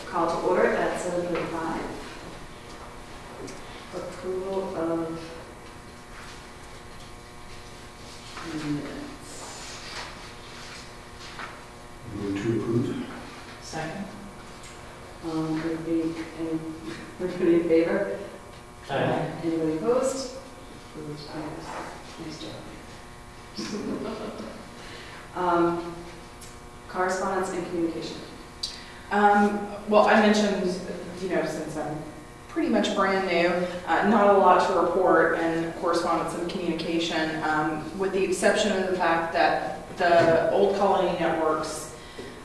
Call to order at 7:35. Approval of minutes. Move to approve. Second. Everybody in favor? Aye. Anybody opposed? Nice job. Correspondence and communication. Well, I mentioned, since I'm pretty much brand new, not a lot to report in correspondence and communication, with the exception of the fact that the Old Colony Network's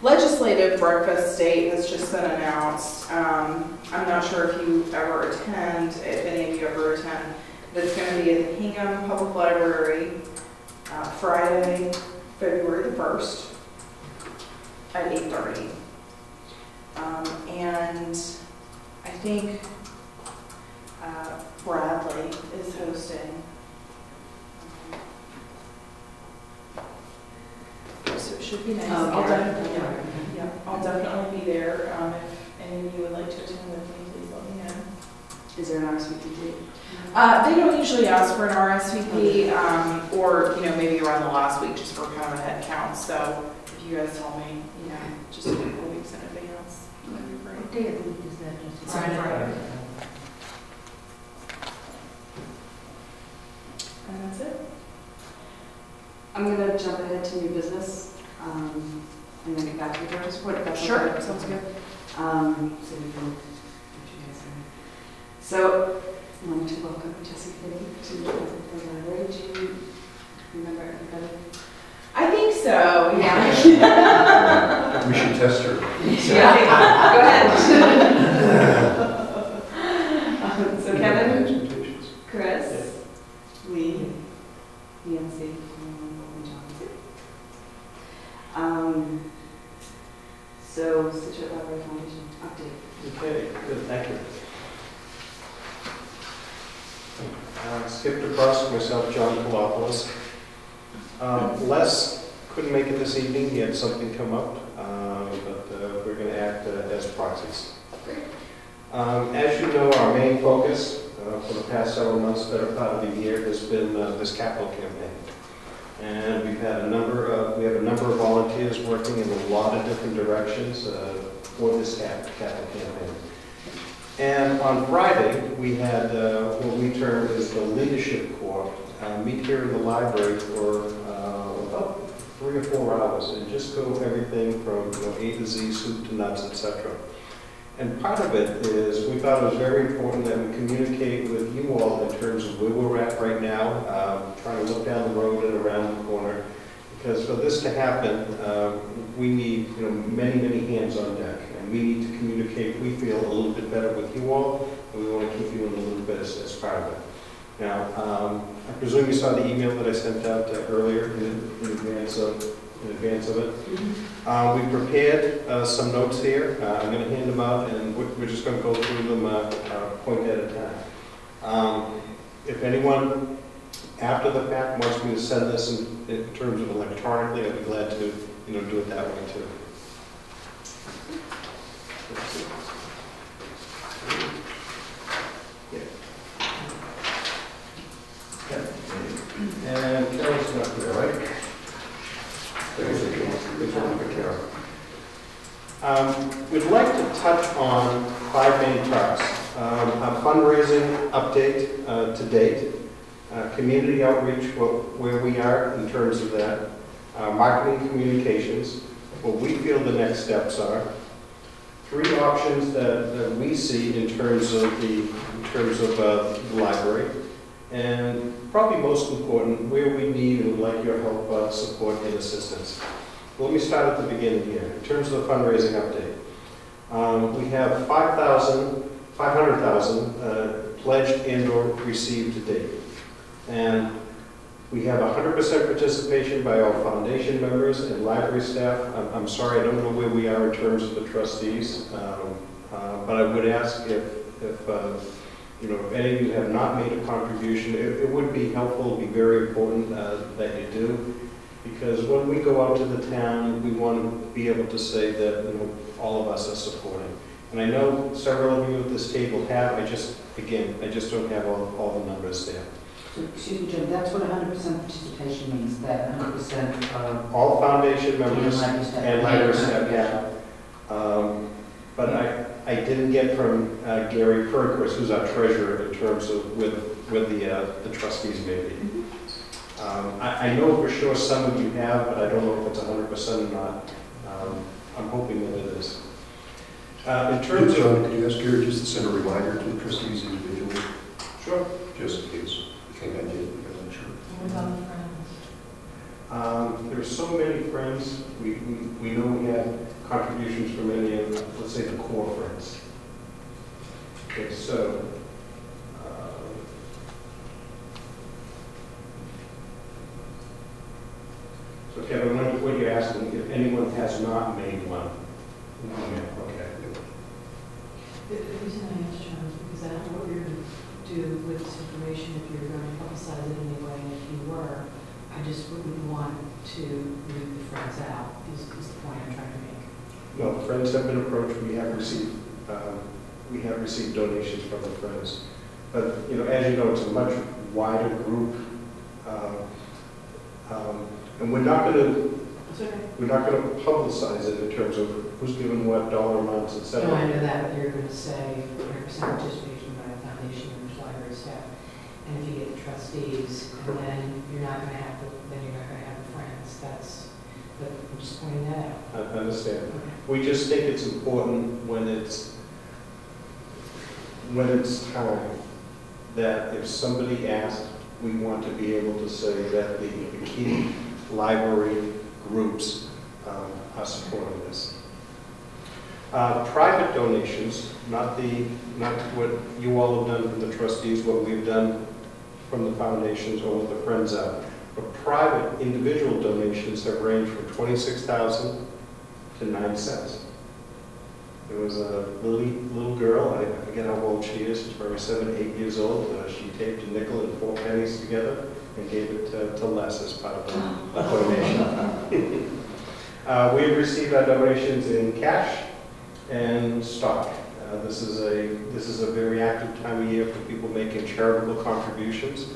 legislative breakfast date has just been announced. I'm not sure if you ever attend, if any of you ever attend, but it's going to be at the Hingham Public Library Friday, February the 1st at 8:30. And I think Bradley is hosting. So it should be nice. I'll definitely be there. If any of you would like to attend with me, please let me know. Is there an RSVP date? They don't usually ask for an RSVP, or maybe around the last week just for kind of a head count. So if you guys tell me, just a couple weeks in advance, that'd be great. What day of the week is that? It's Friday. And that's it. I'm going to jump ahead to new business and then get back to the board report. Sure, sounds good. So we can get you guys in. So I want to welcome Jessica to the library. Do you remember everybody? I think so, yeah. We should test her. Yeah, go ahead. So Kevin, Chris, Lee, Nancy, and John. So Scituate Library Foundation update. Okay, good, thank you. Skipped across myself, John Kalopoulos. Les couldn't make it this evening. He had something come up, but we're going to act as proxies. As you know, our main focus for the past several months, better part of the year, has been this capital campaign. And we have a number of volunteers working in a lot of different directions for this capital campaign. And on Friday, we had what we term as the Leadership Corps meet here in the library for about 3 or 4 hours and just go everything from A to Z, soup to nuts, etc. And part of it is we thought it was very important that we communicate with you all in terms of where we're at right now, trying to look down the road and around the corner. Because for this to happen, we need many, many hands on deck. And we need to communicate, we feel, a little bit better with you all, and we want to keep you in a little bit as part of it. Now, I presume you saw the email that I sent out earlier in advance of it. We prepared some notes here. I'm going to hand them out, and we're just going to go through them point at a time. If anyone after the fact wants me to send this in terms of electronically, I'd be glad to do it that way too. And Carol's not there, right? We'd like to touch on 5 main topics. A fundraising update to date, community outreach, where we are in terms of that, marketing communications, what we feel the next steps are, 3 options that we see in terms of the library, and probably most important, where we need and would like your help, support, and assistance. Well, let me start at the beginning here. In terms of the fundraising update, we have 500,000 pledged and/or received to date, and we have 100% participation by all foundation members and library staff. I'm sorry, I don't know where we are in terms of the trustees, but I would ask if any of you have not made a contribution, it would be helpful, it would be very important that you do. Because when we go out to the town, we want to be able to say that, you know, all of us are supporting. And I know several of you at this table have, I just don't have all the numbers there. So, excuse me, Jim, that's what 100% participation means, that 100% All foundation members and letters have yeah. but I didn't get from Gary Perkins, who's our treasurer, in terms of where the trustees may be. I know for sure some of you have, but I don't know if it's 100% or not. I'm hoping that it is. In terms of... John, could you ask Gary just to send a reminder to the trustees individually? Sure. Just in case. I think I did, but I'm not sure. What about friends? There's so many friends. We know we had contributions from many of, let's say, the core friends. Okay, so... So Kevin, what you're asking, if anyone has not made one? Okay. The reason I asked John is because I don't know what you're going to do with this information, if you're going to publicize it anyway, and if you were, I just wouldn't want to leave the friends out, is the point I'm trying to make. No, friends have been approached. We have received donations from the friends. But, you know, as you know, it's a much wider group. And we're not going to publicize it in terms of who's given what dollar amounts, et cetera. No, I know that, but you're going to say 100% participation by the foundation and the library staff. And if you get the trustees, and then you're not going to have the friends. But I'm just pointing that out. I understand. Okay. We just think it's important when it's time that if somebody asks, we want to be able to say that the key library groups are supporting this. Private donations, not what you all have done from the trustees, what we've done from the foundations or what the friends are. But private individual donations have ranged from $26,000 to 9 cents. There was a little girl, I forget how old she is, she's probably 7, 8 years old. She taped a nickel and 4 pennies together and gave it to Les as part of the donation. We have received our donations in cash and stock. This is a very active time of year for people making charitable contributions,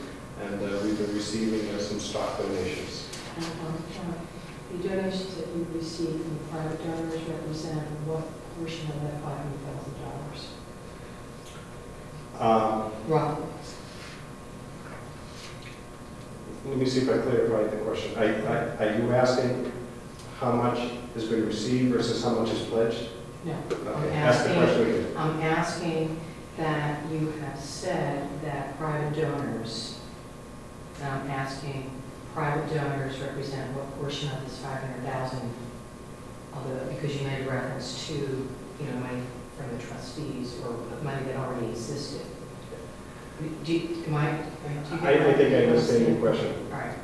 and we've been receiving some stock donations. The donations that you've received from private donors represent what portion of that $500,000? Roughly. Let me see if I clarified the question. Are you asking how much has been received versus how much is pledged? No. Okay. Ask the question again. I'm asking that you have said that private donors, and I'm asking private donors represent what portion of this 500,000, although because you made reference to, money from the trustees or money that already existed. I think I understand your question. All right.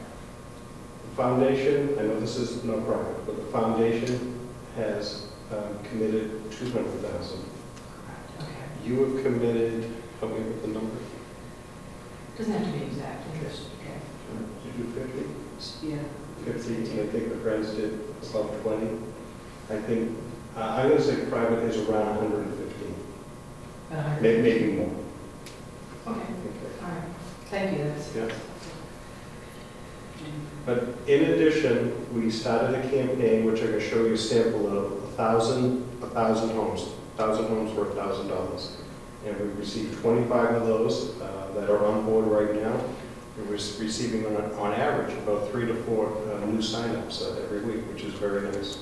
The foundation, I know this is not private, but the foundation has committed $200,000. Okay. You have committed, help me with the number. Doesn't have to be exact, just, okay. Did you do 50? Yeah. 50, and I think the friends did about 20. I think, I'm going to say private is around 115. Maybe more. Okay. All right. Thank you. That's Yeah. But in addition, we started a campaign, which I'm going to show you a sample of, 1,000 homes. 1,000 homes for $1,000. And we've received 25 of those that are on board right now. We're receiving on average about 3 to 4 new signups every week, which is very nice.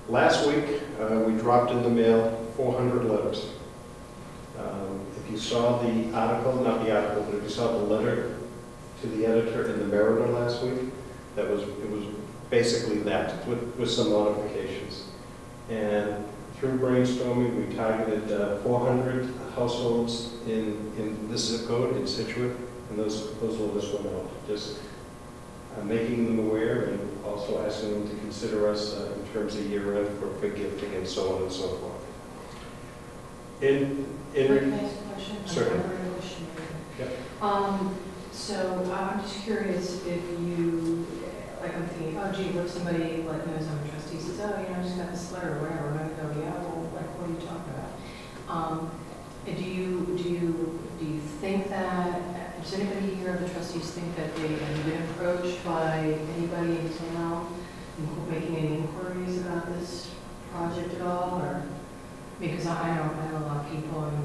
Last week, we dropped in the mail 400 letters. If you saw the article, not the article, but if you saw the letter to the editor in the Mariner last week, it was basically that, with some modifications. And through brainstorming, we targeted 400 households in this zip code, in Scituate, and those letters went out. Just making them aware and also asking them to consider us in terms of year-end for gifting and so on and so forth. Can I ask a question? Certainly. Yep. So I'm just curious if you, like I'm thinking, oh gee, what if somebody like knows I'm a trustee, says, oh, I just got this letter or whatever, and I go, yeah, well, like, what are you talking about? And do you think that, does anybody here of the trustees think that they have been approached by anybody in town making any inquiries about this project at all, or? Because I know a lot of people, and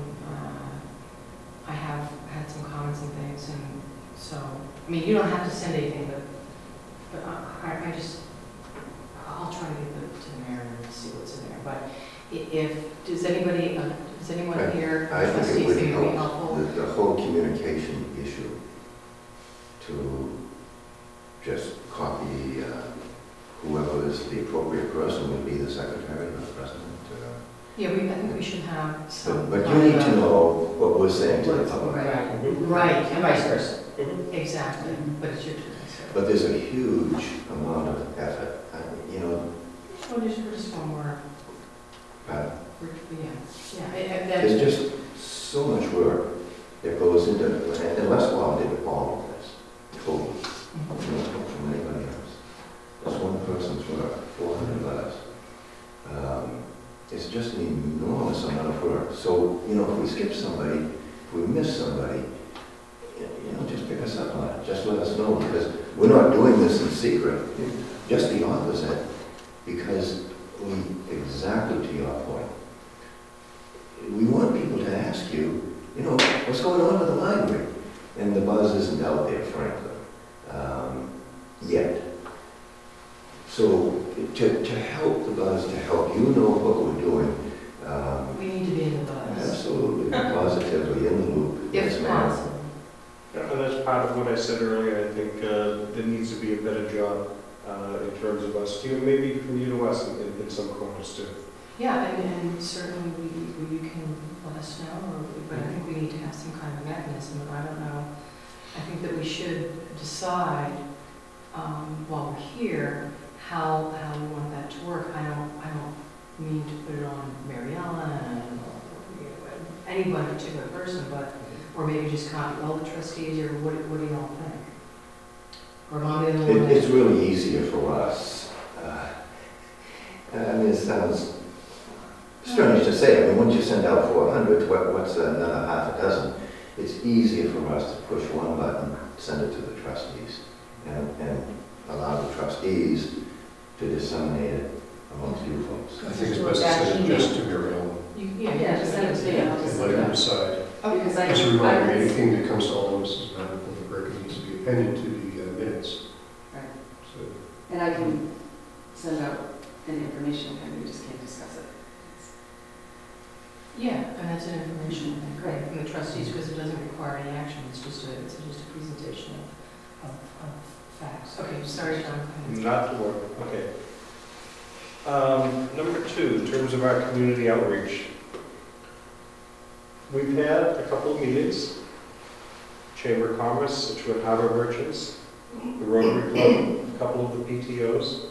I have had some comments and things, and so, I mean, you don't have to send anything, but I just, I'll try to get to the mayor and see what's in there. But does anyone here, I think it trustees, would think it would be help helpful? the whole communication issue to just copy whoever is the appropriate person would be the secretary or the president. Yeah, I think we should have some. But you need to know what we're saying to the public. Right, And vice versa. exactly, but it's your turn. But there's a huge amount of effort. Well, just one more. Yeah. There's just so much work that goes into it. And Les Wall did all of this, totally. From anybody else. It's one person's work, 400 letters. It's just an enormous amount of work. So, if we skip somebody, if we miss somebody, just pick us up on it. Just let us know, because we're not doing this in secret. Just the opposite. Because exactly to your point, we want people to ask you, what's going on with the library? And the buzz isn't out there, frankly, yet. So to help the buzz, to help you know what we're doing. We need to be in the buzz. Absolutely, positively in the loop. If Yes, ma'am. possible. Yeah, and that's part of what I said earlier. I think there needs to be a better job in terms of us, maybe from you to us in some corners too. Yeah, and certainly you can let us know, but I think we need to have some kind of mechanism, and I don't know. I think that we should decide while we're here how we want that to work. I don't mean to put it on Mary Ellen or any one particular person, but or maybe just copy all the trustees, or what do you all think? Or am I the only one? It's really easier for us. It sounds strange to say. Once you send out 400, what's another half a dozen? It's easier for us to push one button, send it to the trustees, and allow the trustees to disseminate it amongst you folks. I think it's best to send it just to Mary Ellen Yeah, just send it to you. and let her decide. Because As a reminder, anything that comes to all of us is not a public record, needs to be appended to the minutes. Right. So And I can send out any information, and we just can't discuss it. Yeah, and that's an information thing, great, from the trustees, because it doesn't require any action, it's just a presentation of facts. Okay, sorry, John. Not to worry, okay. Number 2, in terms of our community outreach, we've had a couple of meetings, Chamber of Commerce, Scituate Harbor Merchants, the Rotary Club, a couple of the PTOs,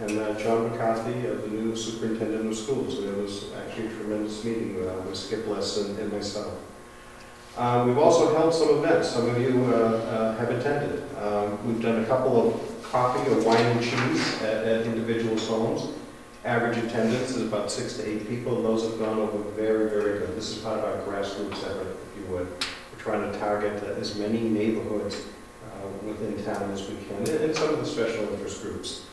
and John McCarthy, the new superintendent of schools. And it was actually a tremendous meeting with Skip Les and myself. We've also held some events. Some of you have attended. We've done a couple of coffee or wine and cheese at individuals' homes. Average attendance is about 6 to 8 people, and those have gone over very, very good. This is part of our grassroots effort, if you would. We're trying to target as many neighborhoods within town as we can, and some of the special interest groups.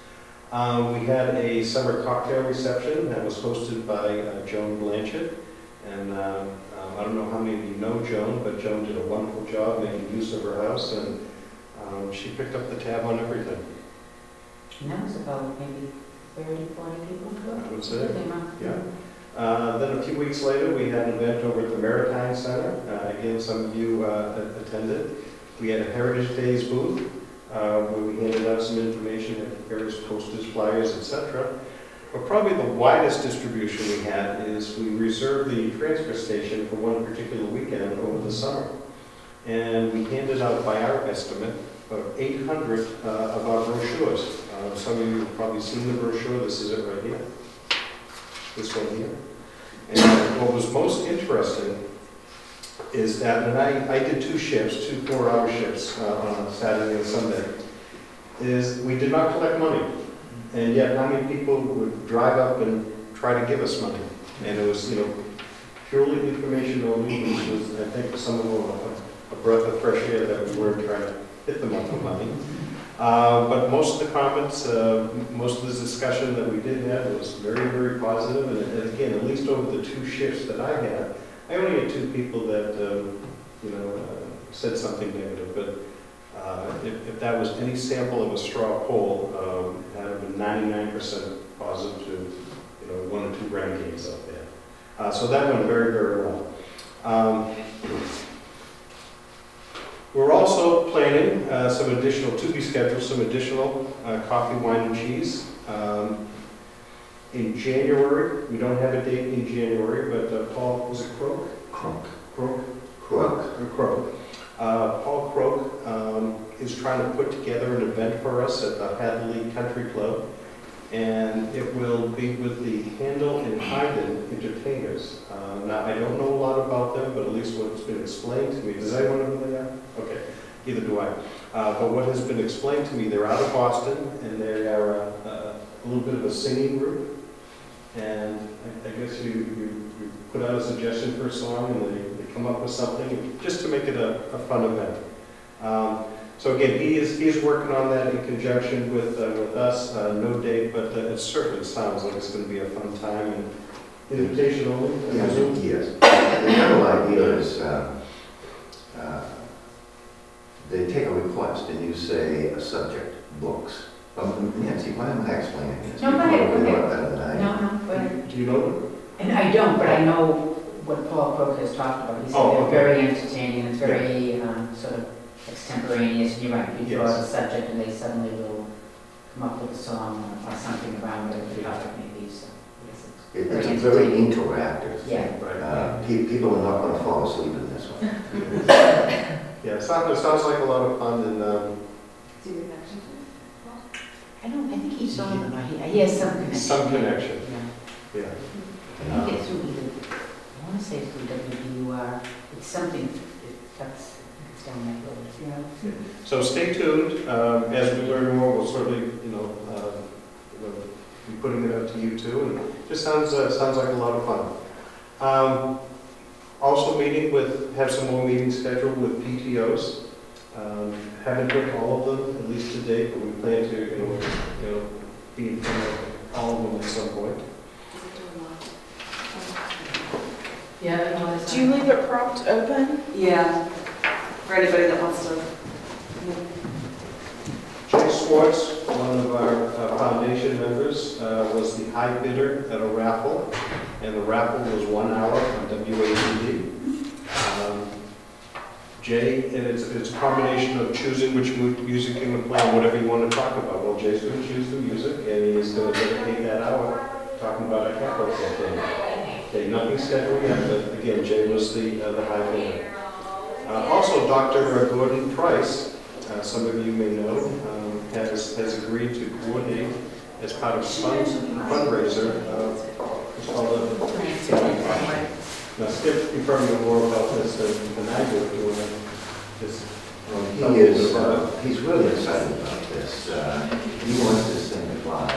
We had a summer cocktail reception that was hosted by Joan Blanchard, and I don't know how many of you know Joan, but Joan did a wonderful job making use of her house, and she picked up the tab on everything. And that was about maybe 30, 40 people. I would say, yeah. Then a few weeks later, we had an event over at the Maritime Center. Again, some of you attended. We had a Heritage Days booth where we handed out some information, had various posters, flyers, etc. But probably the widest distribution we had is we reserved the transfer station for one particular weekend over the summer. And we handed out, by our estimate, about 800 of our brochures. Some of you have probably seen the brochure. This is it right here. This one here. And what was most interesting is that, and I did 2 shifts, 2 4-hour shifts on Saturday and Sunday. is we did not collect money. And yet, how many people would drive up and try to give us money? And it was, purely information only, which was, I think, for some of them a breath of fresh air that we weren't trying to hit them up for money. But most of the comments, most of the discussion that we did have was very, very positive. And again, at least over the 2 shifts that I had, I only had 2 people that, said something negative. But if that was any sample of a straw poll, it had been 99% positive to, 1 or 2 rankings out there. So that went very, very well. We're also planning some additional coffee, wine, and cheese. In January, we don't have a date in January, but Paul, was it Croak? Croak. Croak. Paul Croak is trying to put together an event for us at the Hadley Country Club, and it will be with the Handel and Haydn entertainers. Now, I don't know a lot about them, but at least what's been explained to me, does anyone know who they are? Okay, either do I. But what has been explained to me, they're out of Boston, and they are a little bit of a singing group. And I guess you put out a suggestion for a song, and they come up with something, just to make it a fun event. So again, he is working on that in conjunction with us. No date, but it certainly sounds like it's going to be a fun time. And invitation only? Yes. The general idea is they take a request and you say a subject, books. Nancy, why am I explaining this? No, go ahead, go You know ahead. it better than I do. No, go ahead. Do you know them? And I don't, but I know what Paul Croak has talked about. He said Oh, they're okay. very entertaining, it's very sort of extemporaneous. You're right, you throw out a subject and they suddenly will come up with a song or something around whatever the topic may be, so yes, it's It's very very entertaining. interactive. Yeah. Right. People are not going to fall asleep in this one. Yeah, it sounds like a lot of fun, and Do you have action? I think he saw them, he has some connection. some connection. Yeah. Yeah. I think it's through either, I want to say through WBUR, it's something, that's, it's down that road. Yeah. So stay tuned. As we learn more, we'll certainly, be putting it out to you too. And it just sounds like a lot of fun. Also have some more meetings scheduled with PTOs. Haven't hit all of them, at least to date, but we plan to, be in front of all of them at some point. Yeah. Do you leave it propped open? Yeah, for anybody that wants to. Jay Swartz, one of our foundation members, was the high bidder at a raffle, and the raffle was 1 hour on WATD. Jay, and it's a combination of choosing which music you're going to play and whatever you want to talk about. Well, Jay's going to choose the music, and he's going to dedicate that hour talking about a capital campaign. Okay, nothing scheduled yet, but again, Jay was the high bidder. Also, Dr. Gordon Price, some of you may know, has agreed to coordinate as part of fundraiser. It's called now, Skip, you probably know more about this than I do. If you want to just tell me a little bit about it. He's really excited about this. He wants this thing to fly.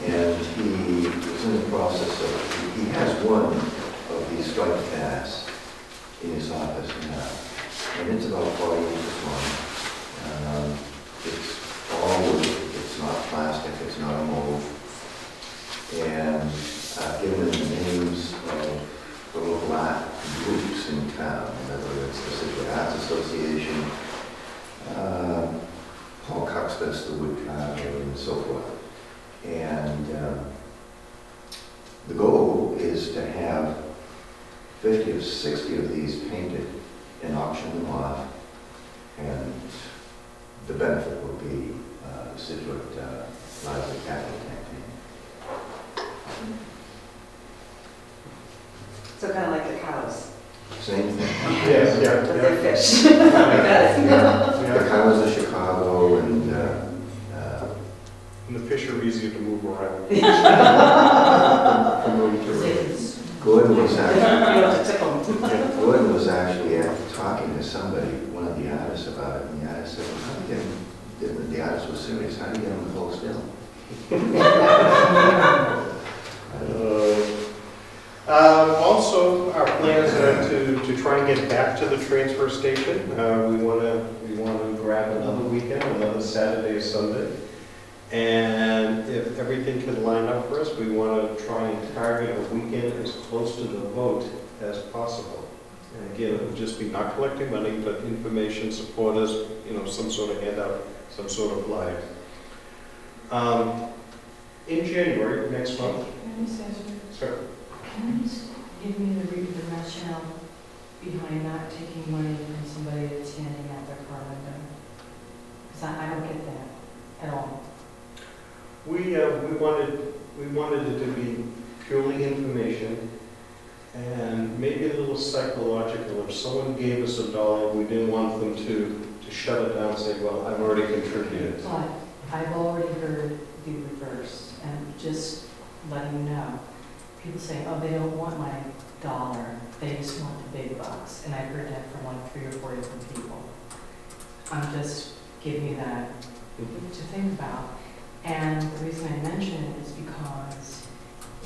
And he was in the process of, he has one of these striped bass in his office now. And it's about 40 inches long. It's all wood, it's not plastic, it's not a mold. And I've given him the names of the local art groups in town, whether it's the Scituate Arts Association, Paul Coxbest, the woodcarver, and so forth. And the goal is to have 50 or 60 of these painted and auction them off, and the benefit will be the Scituate Library Capital Campaign. So kind of like the cows, Same thing. Yes, but yeah. they fish. The cows of Chicago and And the fish are easier to move around. From room to room. Gordon was actually, You have to tip them. Yeah. Gordon was actually talking to somebody, one of the artists, about it, and the artist said, well, how do you the artist was serious, how do you get them to hold still? Also, our plans are to try and get back to the transfer station. We want to grab another weekend, another Saturday or Sunday. And if everything can line up for us, we want to try and target a weekend as close to the vote as possible. And again, it would just be not collecting money, but information, supporters, some sort of handout, some sort of flyer. In January, next month. Can I just ask you, Sure. can you just give me the rationale behind not taking money from somebody that's handing out their car window? Because I don't get that at all. We wanted it to be purely information and maybe a little psychological. If someone gave us $1, we didn't want them to shut it down and say, well, I've already contributed. But I've already heard the reverse, and just letting you know, people say, oh, they don't want my $1, they just want the big bucks. And I've heard that from like 3 or 4 different people. I'm just giving you that to think about. And the reason I mention it is because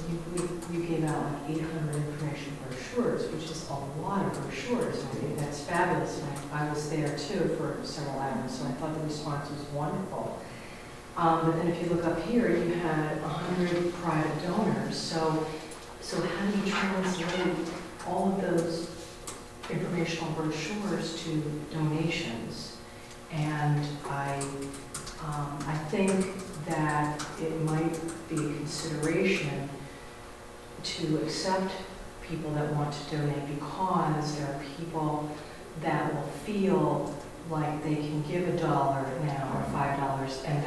you gave out like 800 information brochures, which is a lot of brochures. And I think that's fabulous. And I was there too for several hours, so I thought the response was wonderful. But then if you look up here, you had 100 private donors. So how do you translate all of those informational brochures to donations? And I think that it might be a consideration to accept people that want to donate, because there are people that will feel like they can give $1 now or $5, and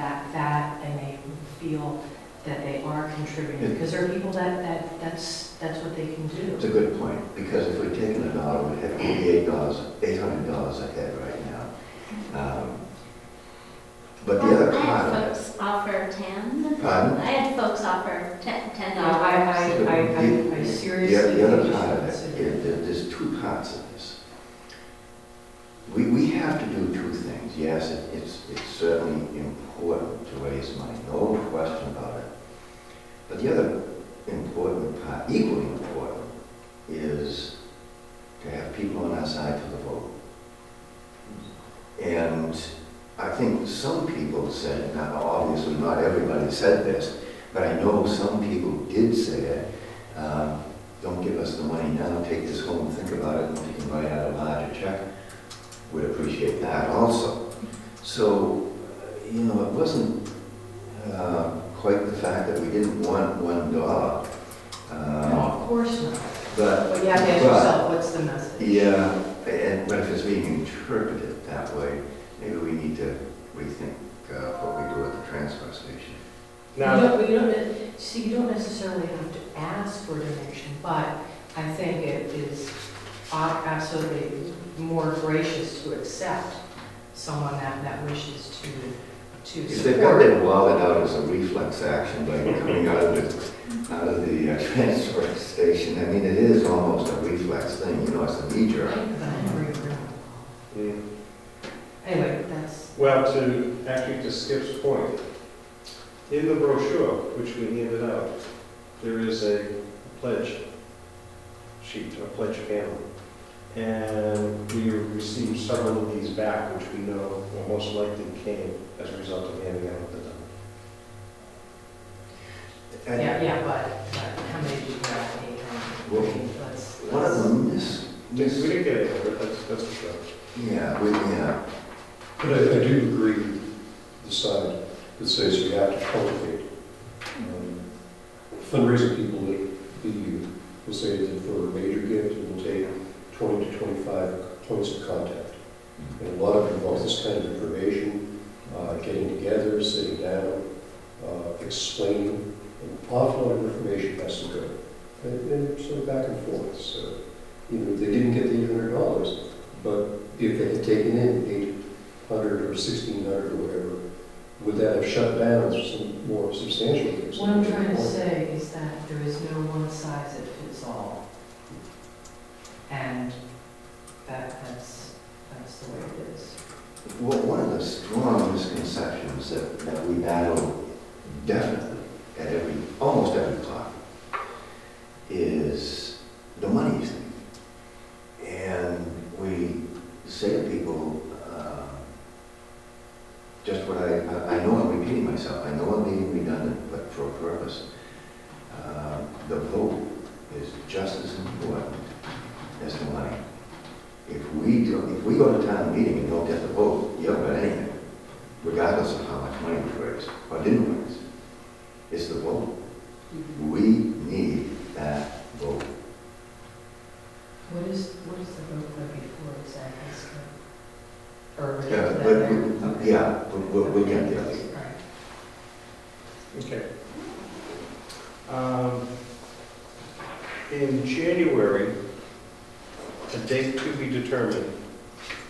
and they feel that they are contributing, because there are people that's what they can do. It's a good point, because if we're taking $1, we'd have $800 ahead right now. But the other part I of had it, folks offer 10. Pardon? I had folks offer $10. I seriously the other think part of you it, should consider it. there's 2 parts of this. We have to do 2 things. Yes, it's certainly important to raise money, no question about it. But the other important part, equally important, is to have people on our side for the vote. And I think some people said, now obviously not everybody said this, but I know some people did say it, don't give us the money now, take this home and think about it, and if you can write out a larger check, we'd appreciate that also. So, it wasn't quite the fact that we didn't want $1. No, of course not. But you have to ask yourself, what's the message? yeah, but if it's being interpreted that way, maybe we need to rethink what we do at the transfer station. Now, You don't necessarily have to ask for a donation, but I think it is absolutely more gracious to accept someone that wishes to If they've got their support. wallet out as a reflex action by coming out of the transfer station, I mean, it is almost a reflex thing, it's a knee-jerk. Anyway, that's. well, to Skip's point, in the brochure, which we handed out, there is a pledge sheet, a pledge panel. And we received several of these back, which we know most likely came as a result of handing out the donor. Yeah, but how many did you have? Well, one of them, We didn't get it, but that's for sure. yeah. But I do agree with the side that says you have to cultivate. Fundraising people that you will say that for a major gift, it will take 20 to 25 points of contact. And a lot of it involves this kind of information, getting together, sitting down, explaining. An awful lot of information has to go. And sort of back and forth. So, they didn't get the $800, but if they had taken in 800 or 1,600 or whatever, would that have shut down some more substantial things? What I'm trying to say is that there is no one size that fits all. And that's the way it is. one of the strong misconceptions that we battle definitely at almost every club is the money thing. And we say to people, just what I know I'm repeating myself, I know I'm being redundant, but for a purpose. The vote is just as important as the money. If we go to town meeting and don't get the vote, you don't got anything, regardless of how much money we raise or didn't raise. It's the vote. We need that vote. What is the vote for before exactly? Or We'll get there. Okay. In January, a date to be determined,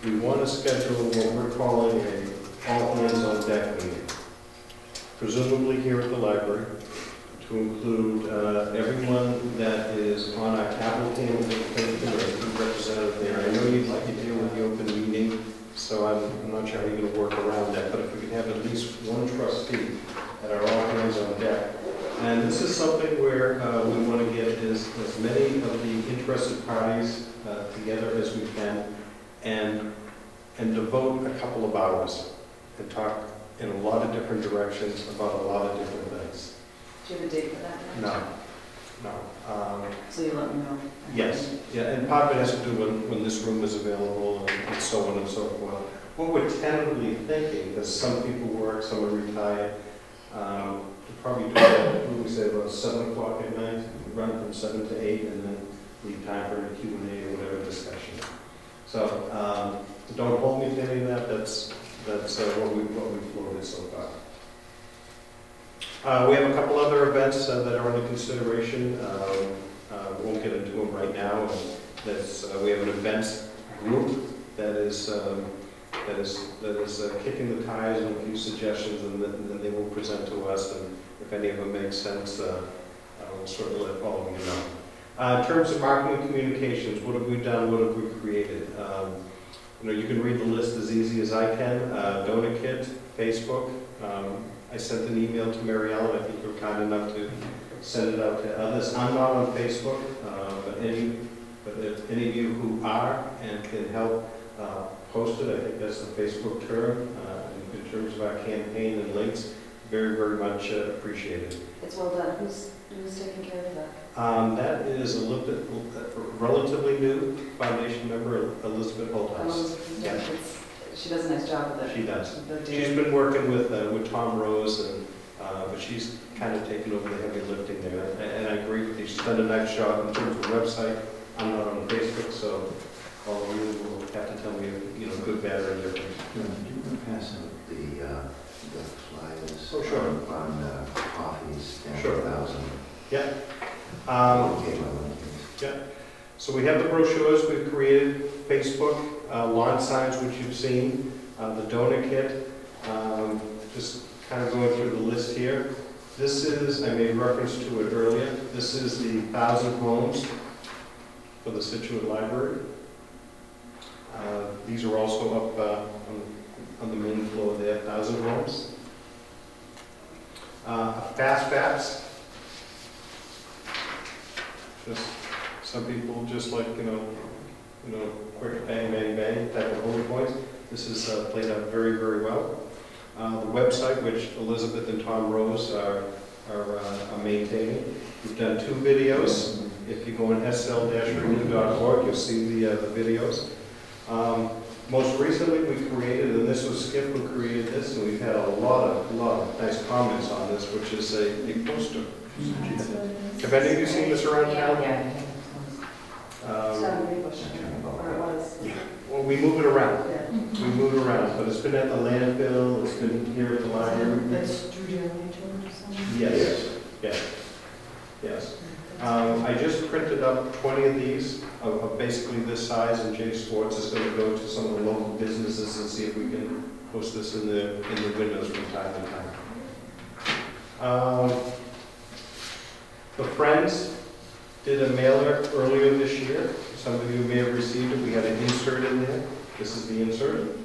we want to schedule what we're calling a all hands on deck meeting, presumably here at the library, to include everyone that is on our capital team represented there. I know you'd like to deal with the open meeting, so I'm not sure how you're going to work around that, but if we can have at least one trustee at our all hands on deck. And this is something where we want to get as many of the interested parties together as we can and devote a couple of hours and talk in a lot of different directions about a lot of different things. Do you have a date for that? No. So you'll let me know? Yes, yeah, and part of it has to do when this room is available and so on and so forth. What we're tentatively thinking, because some people work, some are retired, we'll probably do that, what do we say, about 7 o'clock at night, run from 7 to 8, and then leave time for a Q&A or whatever discussion. So don't hold me to any of that. That's what we floated so far. We have a couple other events that are under consideration. We won't get into them right now. We have an events group that is kicking the tires on a few suggestions, and then they will present to us. And if any of them make sense, we'll certainly let all of you know. In terms of marketing and communications, what have we done? What have we created? You can read the list as easy as I can. Donor kit, Facebook. I sent an email to Mary Ellen. I think you were kind enough to send it out to others. I'm not on Facebook, but if any of you who are and can help post it, I think that's the Facebook term. In terms of our campaign and links, very, very much appreciated. It's well done. Who's taking care of that? That is a relatively new foundation member, Elizabeth Holthouse. Yeah. She does a nice job with it. She does. She's been working with Tom Rose, but she's kind of taken over the heavy lifting there. And I agree with you. She's done a nice job in terms of the website. I'm not on Facebook, so all of you will have to tell me, good, bad, or indifferent. Do you want to pass out the flyers? Oh, sure. On coffees and Sure. 1,000? Yeah. Yeah. So we have the brochures we've created, Facebook, lawn signs, which you've seen, the donor kit, just kind of going through the list here. This is, I made reference to it earlier, this is the 1,000 homes for the Scituate Library. These are also up on the main floor there, 1,000 homes. Fast Facts. Just some people just like, quick bang, bang, bang type of bullet points. This is played out very, very well. The website, which Elizabeth and Tom Rose are maintaining. We've done 2 videos. If you go on sl-renew.org, you'll see the videos. Most recently we created, and this was Skip who created this, and we've had a lot of nice comments on this, which is a poster. Have any of you seen this around town? Yeah. Well, we move it around. Yeah. We move it around, but it's been at the landfill, it's been here at the library. That's Drew Jeremy or something? Yes. I just printed up 20 of these, of basically this size, and Jay Sports is going to go to some of the local businesses and see if we can post this in the windows from time to time. The Friends did a mailer earlier this year. Some of you may have received it. We had an insert in there. This is the insert.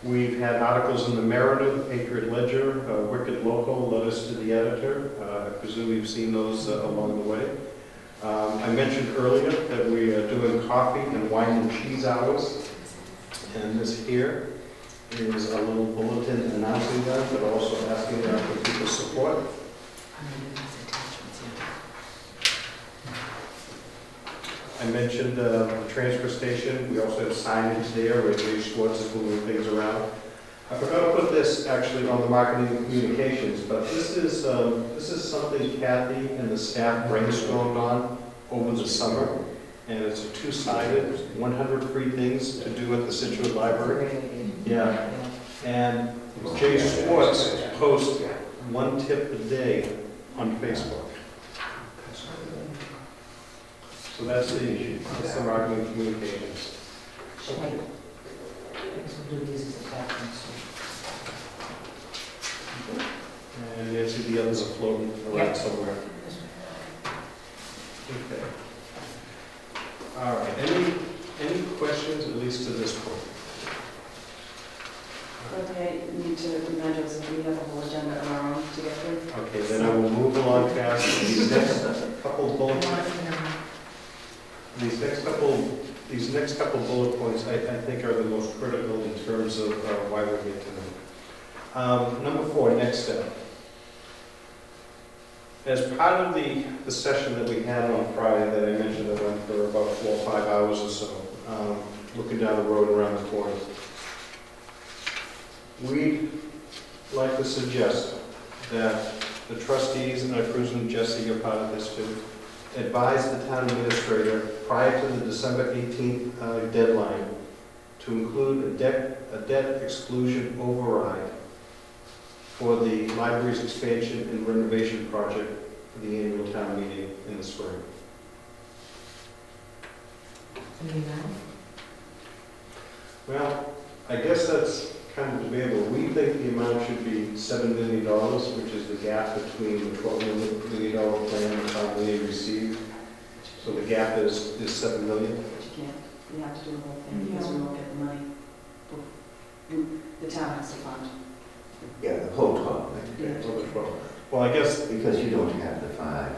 We've had articles in the Mariner, the Patriot Ledger, Wicked Local, letters to the editor. I presume you've seen those along the way. I mentioned earlier that we are doing coffee and wine and cheese hours. And this here is a little bulletin announcing that, but also asking for people's support. I mentioned the transfer station. We also have signage there where Jay Schwartz is moving things around. I forgot to put this actually on the marketing and communications, but this is something Kathy and the staff brainstormed on over the summer, and it's a two-sided, 100 free things to do at the Scituate Library. Yeah, and Jay Schwartz posts 1 tip a day on Facebook. So that's the marketing and communications. And you see the others are floating around somewhere. Okay. All right. Any questions, at least to this point? Okay, need to remind us if we have a whole agenda of our own to get through. Okay, then I will move along past these next couple bullet These next couple bullet points, I think, are the most critical in terms of why we're here tonight. Number 4, next step. As part of the session that we had on Friday that I mentioned that went for about 4 or 5 hours or so, looking down the road around the corner, we'd like to suggest that the trustees, and I presume Jesse, you're part of this too, advise the town administrator prior to the December 18th deadline to include a debt exclusion override for the library's expansion and renovation project for the annual town meeting in the spring. Well, I guess that's kind of debatable. We think the amount should be $7 million, which is the gap between the $12 million plan and the $5 million received. So the gap is $7 million. But you can't, you have to do the whole thing because we won't get the money. The town has to fund. Yeah, the whole 12. Yeah. So the 12. Well, I guess, Because you don't have the 5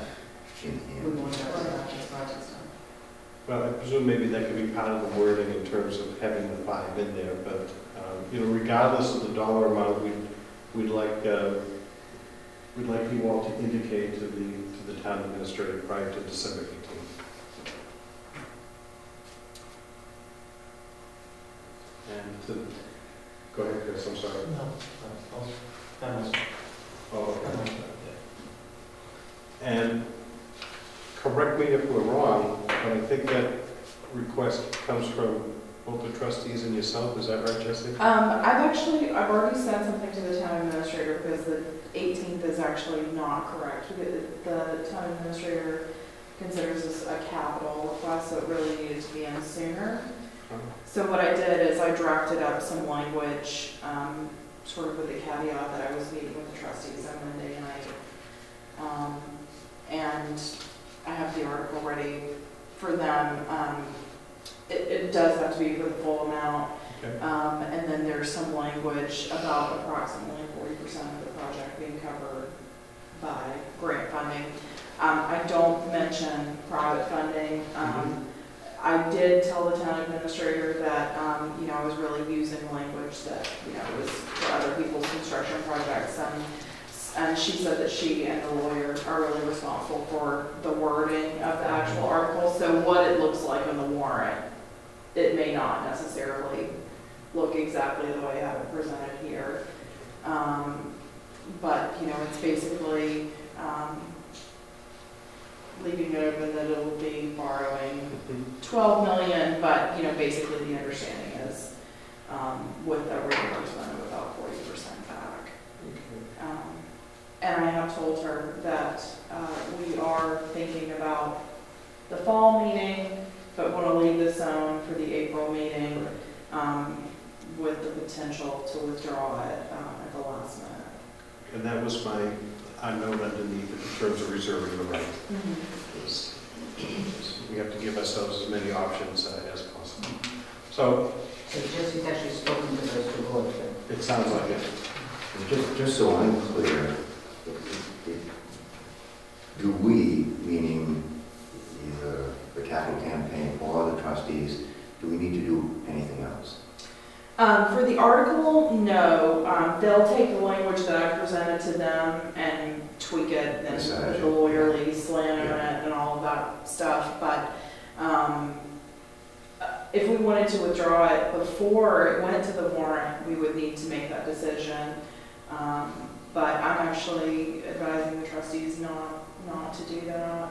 in We here. won't have to have the projects done. well, I presume maybe that could be part of the wording in terms of having the 5 in there, but regardless of the dollar amount, we'd like you all to indicate to the town administrator prior to December 18th. And go ahead, Chris. I'm sorry. Oh, okay. And correct me if we're wrong, but I think that request comes from both the trustees and yourself. Is that right, Jesse? I've already sent something to the town administrator because the 18th is actually not correct. The town administrator considers this a capital request, so it really needed to be in sooner. So what I did is I drafted up some language, sort of with the caveat that I was meeting with the trustees on Monday night. And I have the article ready for them. It does have to be for the full amount. Okay. And then there's some language about approximately 40% of the project being covered by grant funding. I don't mention private funding. I did tell the town administrator that, I was really using language that, was for other people's construction projects. And she said that she and the lawyer are really responsible for the wording of the actual article. So what it looks like on the warrant, it may not necessarily look exactly the way I have it presented here. But, it's basically leaving it open that it will be borrowing $12 million, but, basically the understanding is with a reimbursement of about 40% back. And I have told her that we are thinking about the fall meeting, but want to leave this on for the April meeting with the potential to withdraw it at the last minute. And that was I note underneath in terms of reserving the right. We have to give ourselves as many options as possible. So So Jesse's actually spoken to those two boards, but It sounds like it. Just so I'm clear, do we, meaning either the capital campaign or the trustees, do we need to do anything else? For the article, no. They'll take the language that I presented to them and tweak it and Massage put the it. lawyerly slant on it and all of that stuff. But if we wanted to withdraw it before it went to the warrant, we would need to make that decision. But I'm actually advising the trustees not to do that.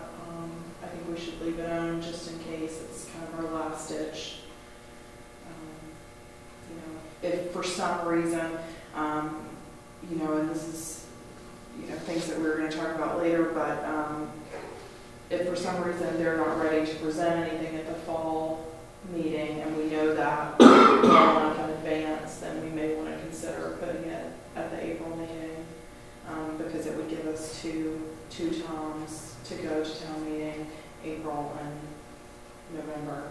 I think we should leave it on just in case it's kind of our last ditch. If for some reason, and this is, things that we're going to talk about later, but if for some reason they're not ready to present anything at the fall meeting, and we know that well enough in advance, then we may want to consider putting it at the April meeting, because it would give us two times to go to town meeting, April and November.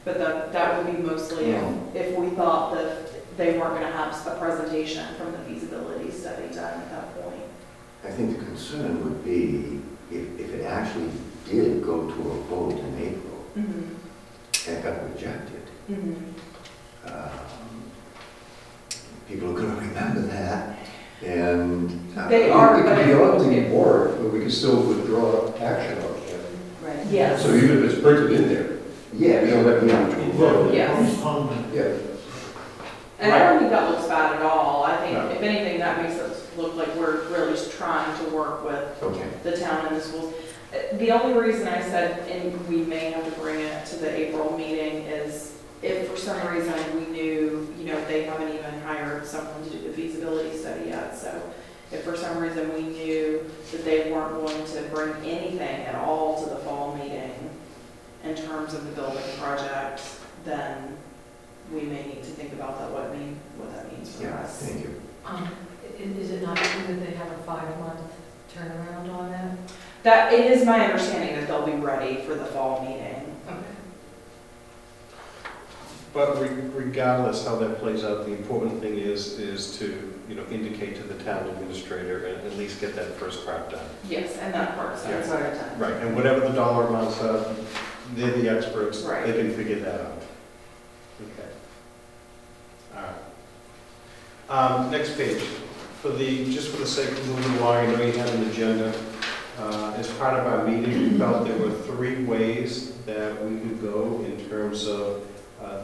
But that would be mostly if we thought that they weren't going to have a presentation from the feasibility study done at that point. I think the concern would be if it actually did go to a vote in April and it got rejected. People are going to remember that, and They are, It but could be on the warrant, but we can still withdraw action on it. right. Yes. So even if it's printed in there, yeah, we don't have to. Yes. Yeah. And I don't think that looks bad at all. I think, No. if anything, that makes us look like we're really just trying to work with Okay. the town and the schools. The only reason I said, and we may have to bring it to the April meeting, is if for some reason we knew, they haven't even hired someone to do the feasibility study yet. So if for some reason we knew that they weren't going to bring anything at all to the fall meeting in terms of the building project, then we may need to think about that, what that means for Yeah, us. thank you. Is it not true that they have a 5-month turnaround on that? That, it is my understanding that they'll be ready for the fall meeting. Okay. But regardless how that plays out, the important thing is to, indicate to the town administrator and at least get that first part done. Yes, and that part's Yeah. part of time. Right, and whatever the dollar amounts are, they're the experts, Right. they can figure that out. Okay. All right. Next page. Just for the sake of moving along, I know you had an agenda. As part of our meeting, we felt there were 3 ways that we could go in terms of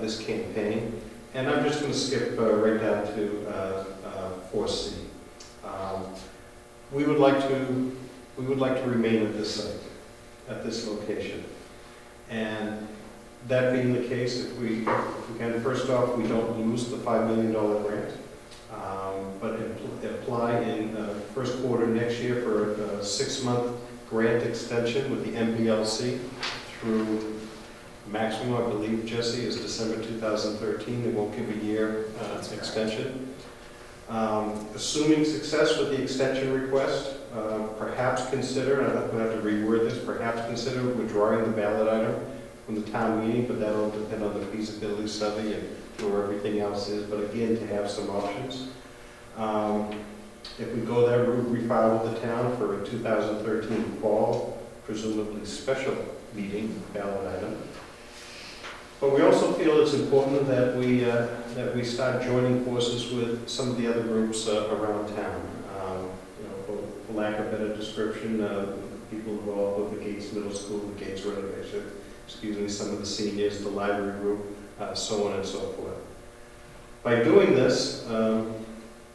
this campaign. And I'm just going to skip right down to 4C. We would like to remain at this site, at this location. And that being the case, if we can, first off, we don't lose the $5 million grant, but apply in first quarter next year for a 6-month grant extension with the MPLC through maximum, I believe, Jesse, is December 2013. They won't give a year extension. Assuming success with the extension request, perhaps consider, and I think we'll have to reword this, perhaps consider withdrawing the ballot item from the town meeting, but that'll depend on the feasibility study and where everything else is, but again, to have some options. If we go that route, refile with the town for a 2013 fall, presumably special meeting ballot item. But we also feel it's important that we start joining forces with some of the other groups around town. For lack of better description, people involved with the Gates Middle School, the Gates renovation, some of the seniors, the library group, so on and so forth. By doing this,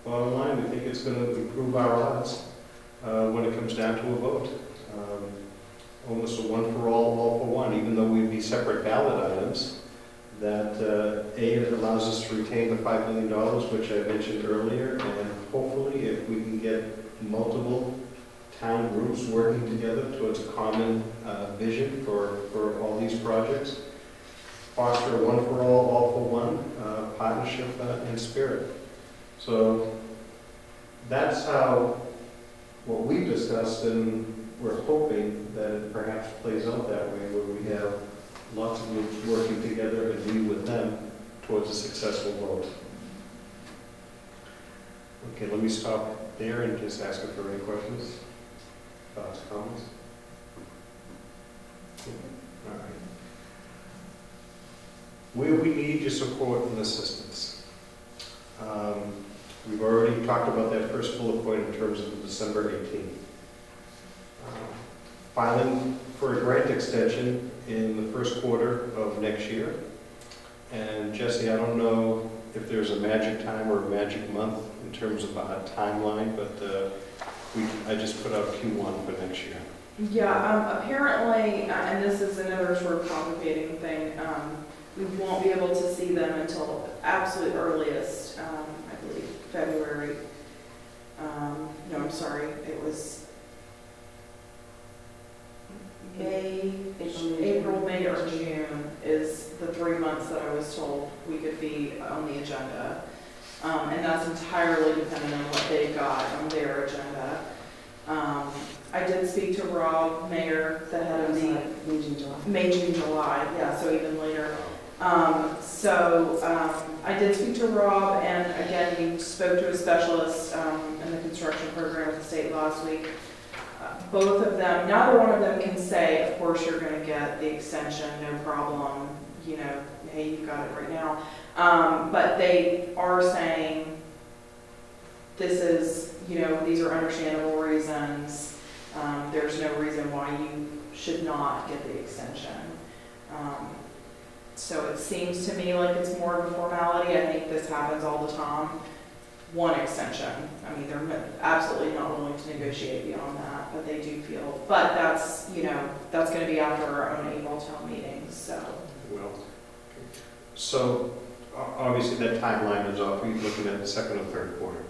bottom line, we think it's going to improve our odds when it comes down to a vote. Almost a one for all for one, even though we'd be separate ballot items, that it allows us to retain the $5 million, which I mentioned earlier, and hopefully if we can get multiple town groups working together towards a common vision for all these projects, foster a one for all for one partnership and spirit. So that's how what we discussed, and we're hoping that it perhaps plays out that way, where we have lots of groups working together and we with them towards a successful vote. Okay, let me stop there and just ask if there are any questions, thoughts, comments. All right. Where we need your support and assistance. We've already talked about that first bullet point in terms of December 18th. Filing for a grant extension in the first quarter of next year. And Jesse, I don't know if there's a magic time or a magic month in terms of a timeline, but I just put out Q1 for next year. Yeah, apparently, and this is another sort of complicating thing, we won't be able to see them until absolute earliest, I believe, February. No, I'm sorry, it was April, May, or June is the 3 months that I was told we could be on the agenda. And that's entirely dependent on what they've got on their agenda. I did speak to Rob Mayer, the head of the May, June, July, yeah, so even later. I did speak to Rob, and again, we spoke to a specialist in the construction program at the state last week. Both of them, neither one of them can say, of course you're going to get the extension, no problem, you know, hey, you've got it right now. But they are saying this is, you know, these are understandable reasons. There's no reason why you should not get the extension. So it seems to me like it's more of a formality. I think this happens all the time. One extension. I mean, they're absolutely not willing to negotiate beyond that, but they do feel. But that's, you know, that's going to be after our own April town meeting. So. Well, so obviously that timeline is off. We're looking at the second or third quarter.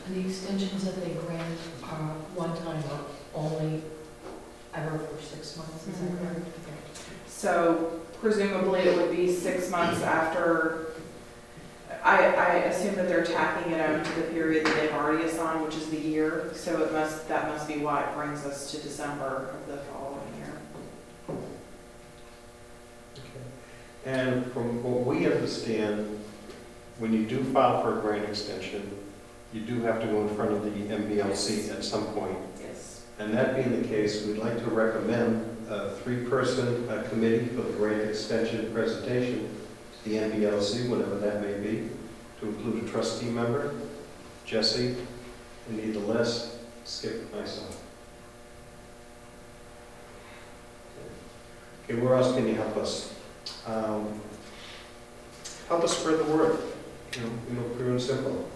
The extensions that they grant are one time or only ever for 6 months, is that correct? Okay. So presumably it would be 6 months after. I assume that they're tacking it on to the period that they've already assigned, which is the year. So that must be why it brings us to December of the following year. Okay. And from what we understand, when you do file for a grant extension, you do have to go in front of the MBLC at some point. Yes. And that being the case, we'd like to recommend a 3-person committee for the grant extension presentation to the MBLC, whatever that may be, to include a trustee member, Jesse, and either Les, Skip, myself. Okay, where else can you help us? Help us spread the word. You know, pure and simple.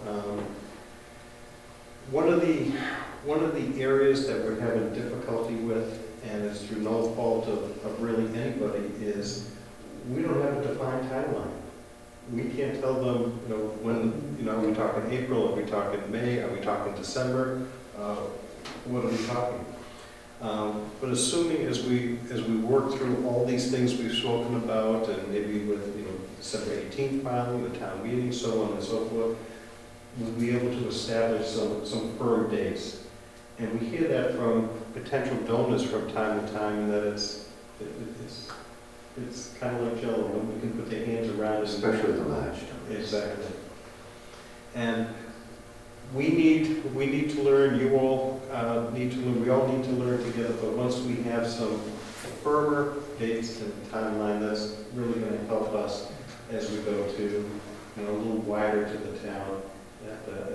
One of the areas that we're having difficulty with, and it's through no fault of really anybody, is we don't have a defined timeline. We can't tell them, you know, when, you know, are we talking April, are we talking May, are we talking December, what are we talking? But assuming as we work through all these things we've spoken about, and maybe with, you know, December 18th filing, the town meeting, so on and so forth, we'll be able to establish some firm dates. And we hear that from potential donors from time to time, that it's kind of like Jello, when we can put their hands around it. Especially the large donors. Exactly. And we need to learn, you all need to learn, we all need to learn together, but once we have some firmer dates and timeline, that's really going to help us as we go to, you know, a little wider to the town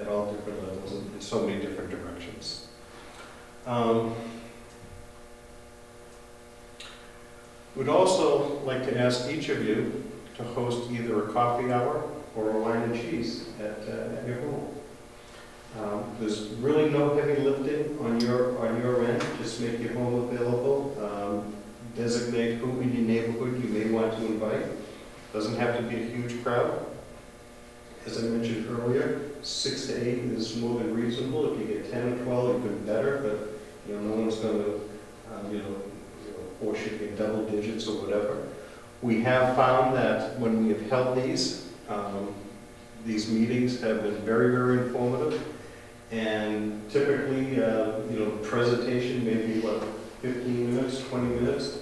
at all different levels in so many different directions. We'd also like to ask each of you to host either a coffee hour or a wine and cheese at your home. There's really no heavy lifting on your end. Just make your home available. Designate who in your neighborhood you may want to invite. Doesn't have to be a huge crowd. As I mentioned earlier, 6 to 8 is more than reasonable. If you get 10 or 12, even better. But you know, no one's going to force you to get double digits or whatever. We have found that when we have held these meetings have been very, very informative. And typically, presentation maybe, 15 minutes, 20 minutes.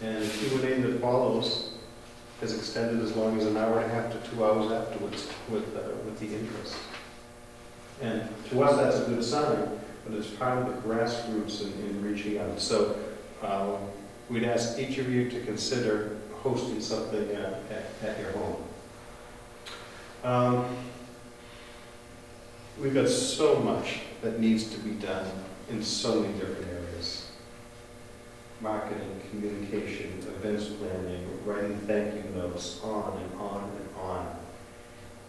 And the Q&A that follows has extended as long as an hour and a half to 2 hours afterwards with the interest. And to us, that's a good sign, but it's part of the grassroots in reaching out. So we'd ask each of you to consider hosting something at your home. We've got so much that needs to be done in so many different areas. Marketing, communication, events planning, writing thank you notes, on and on and on.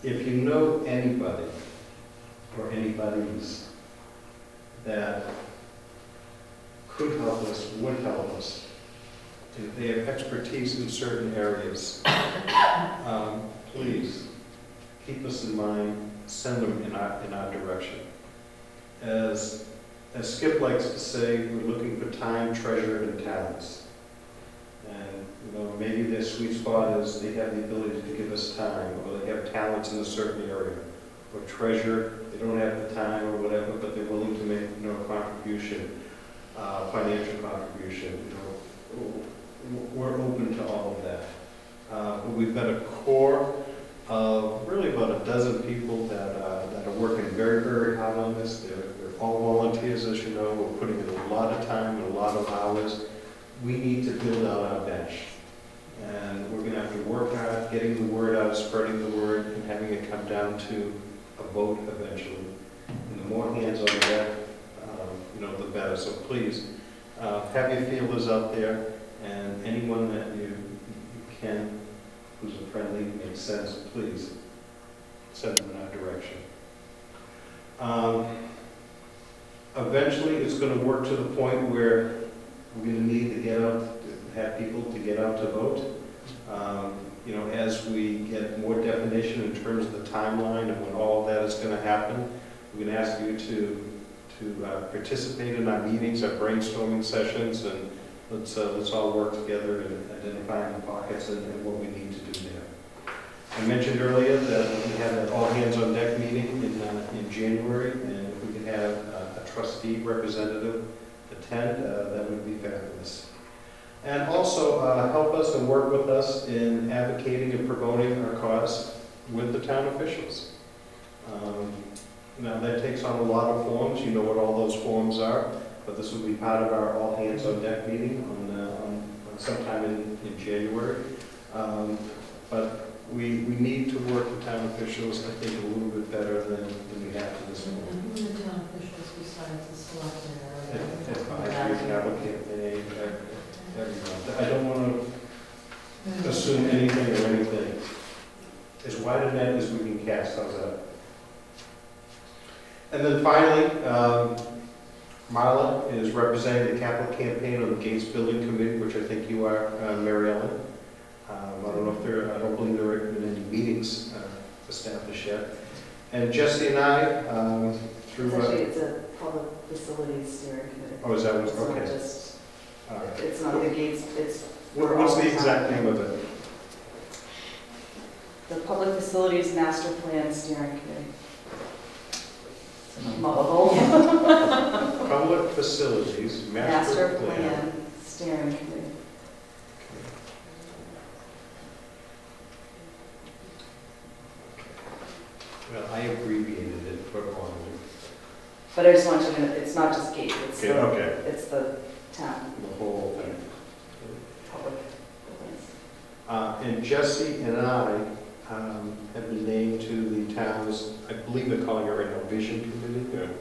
If you know anybody or anybody's that could help us, would help us, if they have expertise in certain areas, please keep us in mind, send them in our direction. As Skip likes to say, we're looking for time, treasure, and talents. And maybe their sweet spot is they have the ability to give us time, or they have talents in a certain area, or treasure, they don't have the time or whatever, but they're willing to make a contribution, financial contribution. We're open to all of that. But we've got a core of really about a dozen people that are working very, very hard on this. They're all volunteers, as you know. We're putting in a lot of time and a lot of hours. We need to build out our bench. And we're going to have to work hard getting the word out, spreading the word, and having it come down to a vote eventually. And the more hands on deck, the better. So please, have your feelers out there, and anyone that you can, who's a friendly, makes sense, please send them in our direction. Eventually, it's going to work to the point where we're going to need to get out, have people to get out to vote. As we get more definition in terms of the timeline and when all of that is going to happen, we're going to ask you to participate in our meetings, our brainstorming sessions, and let's all work together in identifying the pockets and what we need to do there. I mentioned earlier that we had an all-hands-on-deck meeting in January, and if we could have a trustee representative attend, that would be fabulous. And also help us and work with us in advocating and promoting our cause with the town officials. Now that takes on a lot of forms. You know what all those forms are, but this will be part of our all-hands-on-deck meeting on sometime in January. But we need to work with town officials, I think, a little bit better than we have to this point. Who are the town officials besides the selectmen? Advisory, campaign, everyone. I don't want to assume anything or anything. As wide a net as we can cast, how's that? And then finally, Marla is representing the capital campaign on the Gates Building Committee, which I think you are, Mary Ellen. I don't believe there have been any meetings established yet. And Jesse and I, through... It's a public facilities steering committee. Oh, is that what? It's Okay. not just, it's not the Gates, it's... What's the exact name of it? The Public Facilities Master Plan Steering Committee. Public Facilities Master Plan Steering Committee. Well, I abbreviated it for all. But I just want you to know, it's not just Gates, it's Okay. it's the town, The whole thing. public buildings. And Jesse and I have been named to the town's, I believe they're calling it right now, Vision Committee.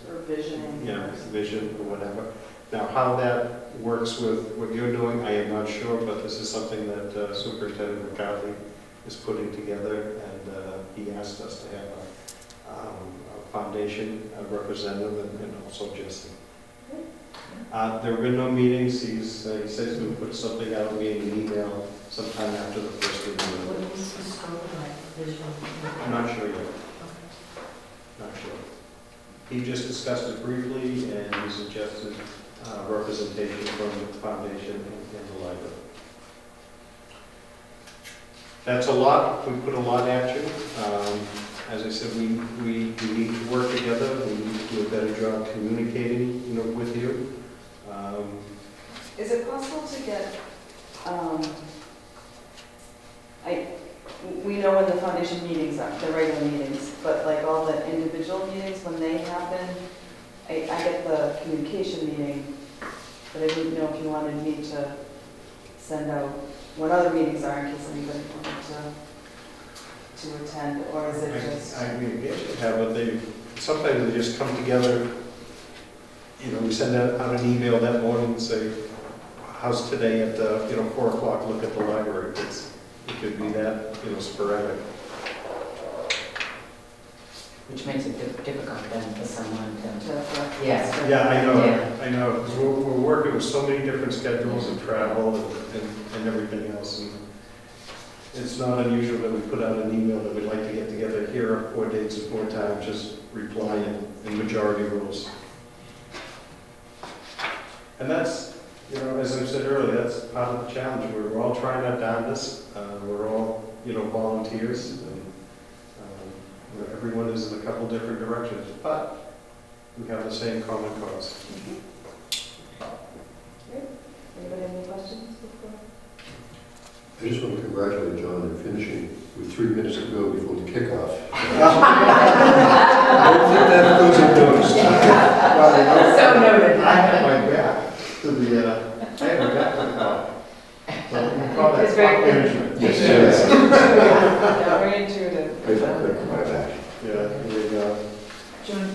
Or visioning. Yeah, Vision or whatever. Now, how that works with what you're doing, I am not sure, but this is something that Superintendent McCarthy is putting together, and he asked us to have a foundation representative and also Jesse. There have been no meetings. He says he'll put something out via an email sometime after the first of the year. What is the scope of that vision? I'm not sure yet. Not sure. He just discussed it briefly, and he suggested representation from the foundation and the library. That's a lot. We put a lot at you. As I said, we need to work together. We need to do a better job communicating, with you. Is it possible to get you know when the foundation meetings are, the regular meetings, but like all the individual meetings, when they happen, I get the communication meeting, but I didn't know if you wanted me to send out what other meetings are in case anybody wanted to attend, or is it just? I mean, yes, you have, but sometimes they just come together. You know, we send out an email that morning and say, how's today at, 4 o'clock, look at the library. It could be that, sporadic. Which makes it difficult then for someone to, To- yes. Yeah, I Yeah. know, because we're working with so many different schedules and travel and everything else. And it's not unusual that we put out an email that we'd like to get together. Here are 4 dates and 4 times, just reply in majority rules. And that's, as I said earlier, that's part of the challenge. We're all trying our darndest. We're all, volunteers. And, everyone is in a couple different directions, but we have the same common cause. Anybody have any questions before? I just want to congratulate John on finishing with 3 minutes to go before the kickoff. I don't think that goes unnoticed. So noted. I had my back to the, I had my back to the clock. So we can call that It's very clock good. management. Yes, Yeah, very intuitive. Good, good, my back. Yeah, there you go. John,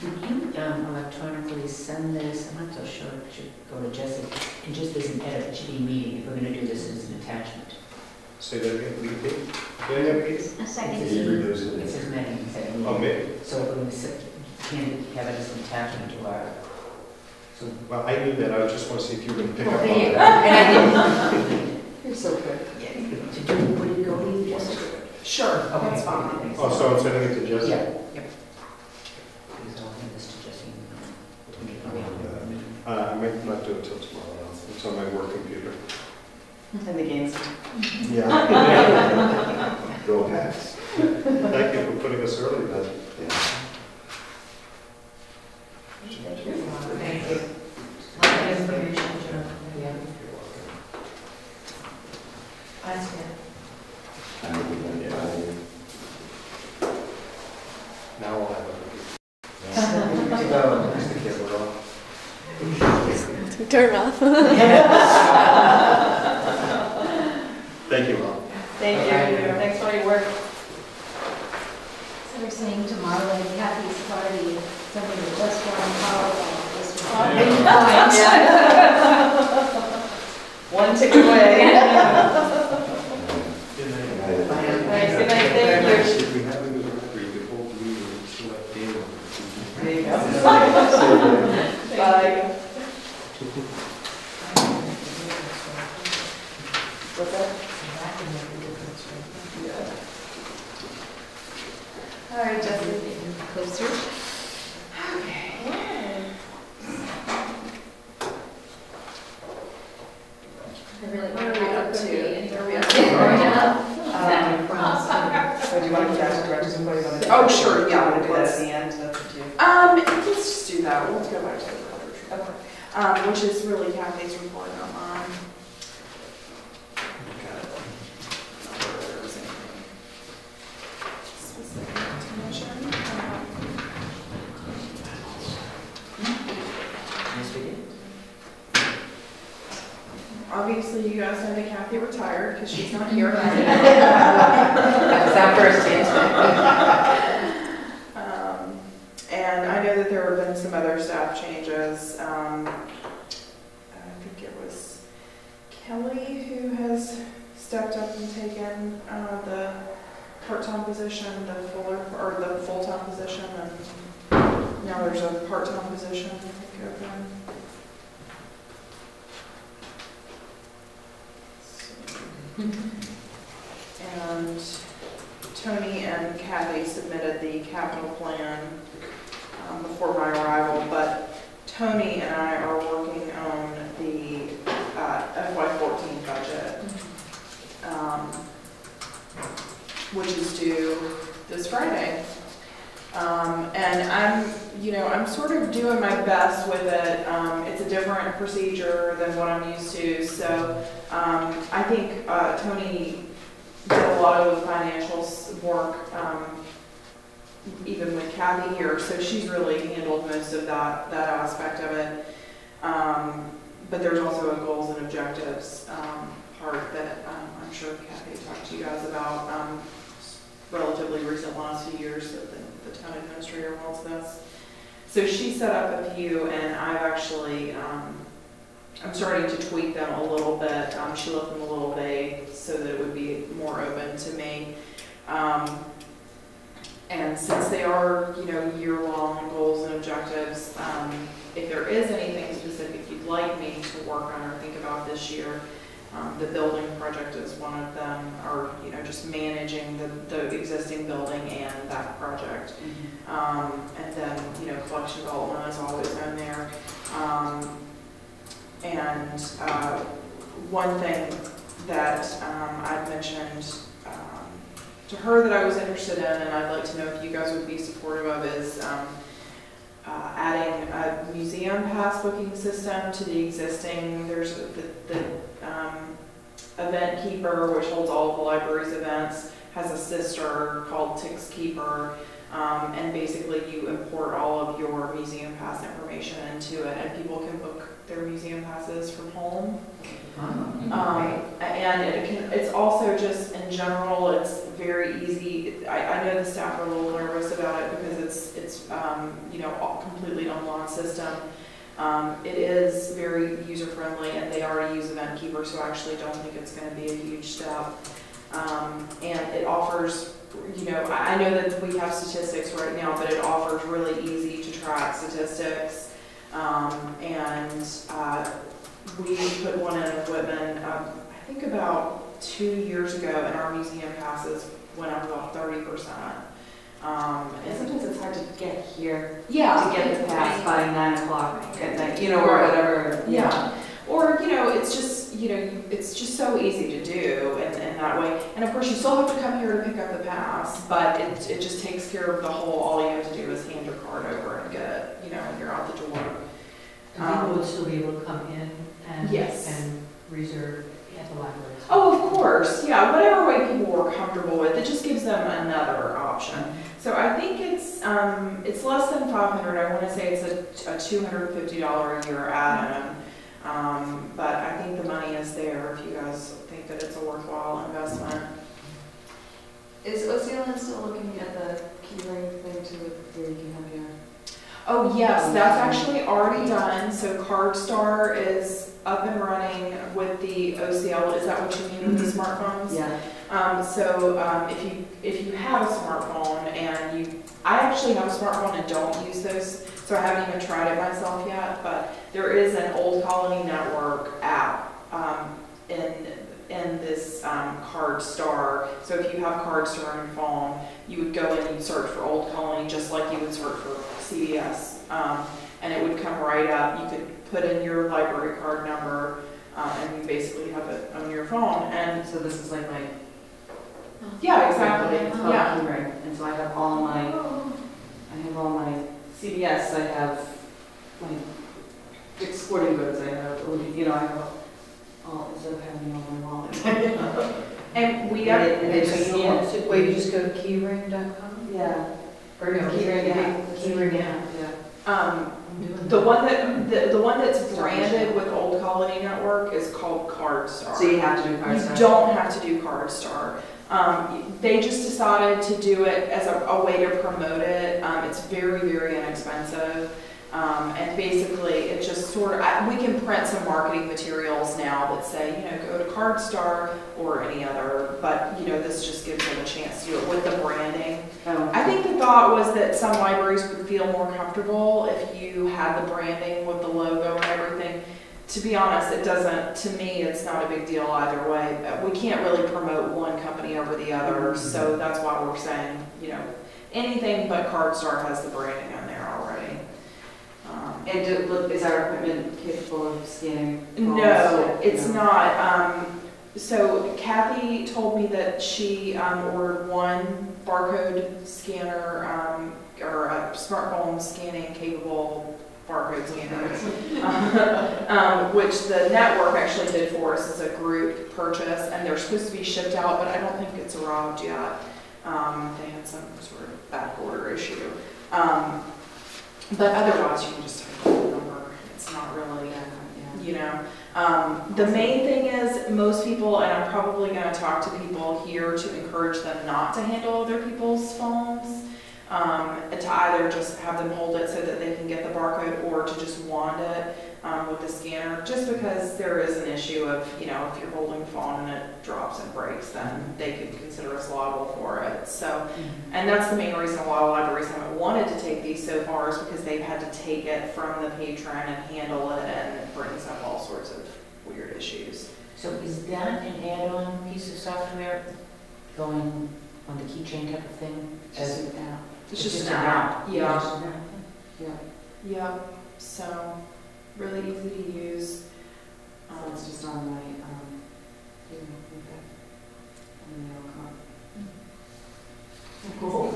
would you electronically send this, I'm not so sure, it should go to Jesse, and just as an edit, it should be meeting, if we're going to do this as an attachment. Say that again, will you repeat? Say that again? A second. Can you reduce It it? says meeting, instead of meeting. Oh, maybe. So if we're going to can have it as an attachment to our. So, well, I knew that, I just want to see if you were going to pick Well, up on there you go. that. And I didn't. You're so good. To do, would it go to you, Jesse? Sure, Okay. that's fine. Oh, so I'm sending it to Jesse? Yeah, yep. Please I'll hand this to Jesse. I might not do it till tomorrow. It's on my work computer. And the games. Yeah. Go Pats. Thank you for putting us early then. Yeah. Thank you. Thank you. A lot of information, John. Yeah. I see it. I don't think I- Now I'll have it. To go. Just the camera off. Turn off. Thank you, Rob. Thank you. Thanks for your work. So we're saying tomorrow at Kathy's party, somebody with just one call, this One ticket away. Good night. Good night, thank you. If we have it as a record, we hold the meeting and select Daniel. There you go. Bye. What's that? Yeah. All right, Jesse. Closer. I really What are want we to up to? Where Are we up So do you want to get out to directors and what do you want to do? Oh, sure, yeah, Want to do that let's- at the end? That's up to you. Let's just do that, we'll go back to the coverage, which is really Kathy's report on. Specific to mention. Yes, we did. Obviously, you guys know that Kathy retired because she's not here. That was our first hint. And I know that there have been some other staff changes. I think it was Kelly who has stepped up and taken the part-time position, the full-time position, and now there's a part-time position, I think, open. And Tony and Kathy submitted the capital plan before my arrival, but Tony and I are working on the FY14 budget, which is due this Friday. And I'm sort of doing my best with it. It's a different procedure than what I'm used to, so I think Tony did a lot of the financial work, even with Kathy here, so she's really handled most of that aspect of it. But there's also a goals and objectives part that I'm sure Kathy talked to you guys about relatively recent last few years that the town administrator wants this. So she set up a few, and I've actually, I'm starting to tweak them a little bit. She left them a little vague so that it would be more open to me. And since they are, year-long goals and objectives, if there is anything specific you'd like me to work on or think about this year, the building project is one of them, or, just managing the existing building and that project. And then, collection development is always on there. And one thing that I've mentioned to her that I was interested in, and I'd like to know if you guys would be supportive of, is adding a museum pass booking system to the existing. There's the event keeper, which holds all of the library's events, has a sister called Tix Keeper, and basically you import all of your museum pass information into it, and people can book their museum passes from home. And it's also just in general, it's very easy. I know the staff are a little nervous about it because it's completely online system. It is very user friendly, and they already use Event Keeper, so I actually don't think it's going to be a huge step. And it offers, I know that we have statistics right now, but it offers really easy to track statistics. We put one in Whitman, I think about 2 years ago, and our museum passes went up about 30%. And sometimes it's hard to get here, Yeah. to get the pass by 9 o'clock at night, or whatever. Yeah. Or, it's just, it's just so easy to do in that way. And of course, you still have to come here to pick up the pass, but it just takes care of the whole, all you have to do is hand your card over and get it, when you're out the door. People would still be able to come in and, Yes. and reserve at the library. Oh, of course, yeah, whatever way people are comfortable with, it just gives them another option. So I think it's less than $500. I want to say it's a $250 a year add-on. But I think the money is there if you guys think that it's a worthwhile investment. Is Ocean still looking at the keyring thing too, where you can have your... Oh yes, that's actually already done. So CardStar is up and running with the OCL. Is that what you mean with the smartphones? Yeah. If you have a smartphone and I actually have a smartphone and don't use this, so I haven't even tried it myself yet. But there is an Old Colony Network app in this CardStar. So if you have CardStar on your phone, you would go in and search for Old Colony just like you would search for CVS, and it would come right up. You could put in your library card number, and you basically have it on your phone. And So this is like my... yeah, exactly. It's called Yeah. keyring. And so I have all my CVS, I have my Dick's Sporting Goods, I have, I have all, instead of having all my wallet. And we Yeah, have, and they just scan it. So wait, you just go to keyring.com? Yeah. Or no, Keyring, yeah. Keyring, yeah. Yeah. the one that's branded with Old Colony Network is called CardStar. So you have to do CardStar? You don't have to do CardStar. They just decided to do it as a way to promote it. It's very, very inexpensive. And basically, it just sort of, we can print some marketing materials now that say, go to CardStar or any other, but, this just gives them a chance to do it with the branding. Oh. I think the thought was that some libraries would feel more comfortable if you had the branding with the logo and everything. To be honest, it doesn't, to me, it's not a big deal either way. We can't really promote one company over the other, so that's why we're saying, anything but CardStar has the branding on there already. And is our equipment capable of scanning? No, it's not. So Kathy told me that she ordered one barcode scanner or a smartphone scanning capable barcode scanners, which the network actually did for us as a group purchase, and they're supposed to be shipped out, but I don't think it's arrived yet. They had some sort of back order issue. But otherwise, you can just type in the number. It's not really, you know. The main thing is most people, and I'm probably going to talk to people here to encourage them not to handle other people's phones, to either just have them hold it so that they can get the barcode or to just wand it with the scanner, just because there is an issue of, you know, if you're holding the phone and it drops and breaks, then they could consider us liable for it. So, and that's the main reason a lot of libraries haven't wanted to take these so far, is because they've had to take it from the patron and handle it, and it brings up all sorts of weird issues. So is that an add-on piece of software going on the keychain type of thing? Just an app. It's just an app. Yeah. Just an app. Yeah. So really easy to use. So it's just on my, cool.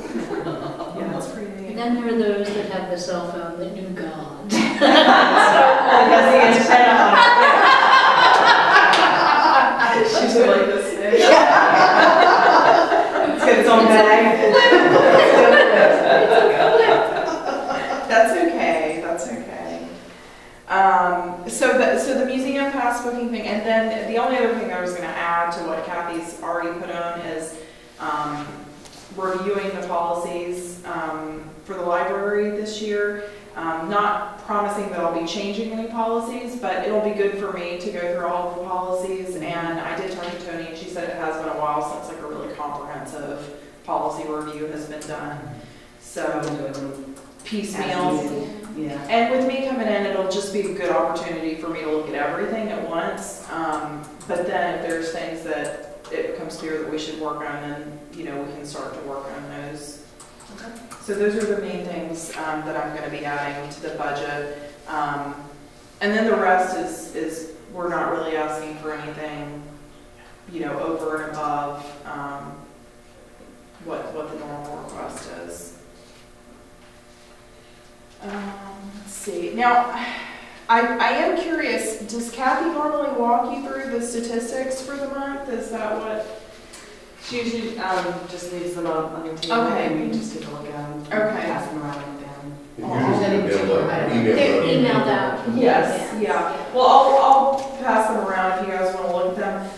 Yeah, that's pretty neat. And then there are those that have the cell phone that knew God. She's like this. It's got its own bag. That's okay. That's okay. So the museum pass booking thing, and then the only other thing I was going to add to what Kathy's already put on is reviewing the policies for the library this year. Not promising that I'll be changing any policies, but it'll be good for me to go through all of the policies. And I did talk to Tony, and she said it has been a while since like a really comprehensive policy review has been done. So piecemeal. Yeah. And with me coming in, it'll just be a good opportunity for me to look at everything at once. But then if there's things that it becomes clear that we should work on, then, you know, we can start to work on those. Okay. So those are the main things that I'm going to be adding to the budget. And then the rest is we're not really asking for anything, you know, over and above what the normal request is. Let's see. Now, I am curious, does Kathy normally walk you through the statistics for the month? Is that what? She usually just leaves them on the table, Okay. and we just take a look at them. Okay. Pass them around and down. They're emailed out. Yes, yeah. Well, I'll pass them around if you guys want to look at them.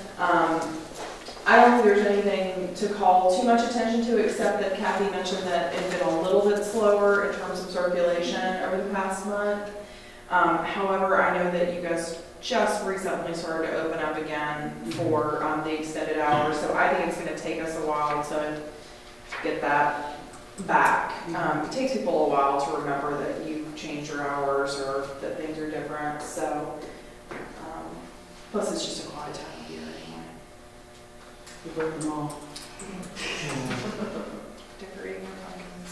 I don't think there's anything to call too much attention to, except that Kathy mentioned that it's been a little bit slower in terms of circulation over the past month. However, I know that you guys just recently started to open up again for the extended hours, so I think it's going to take us a while to get that back. It takes people a while to remember that you changed your hours or that things are different. So, plus it's just a quiet time of year anyway. We break them all. Decorating our pumpkins.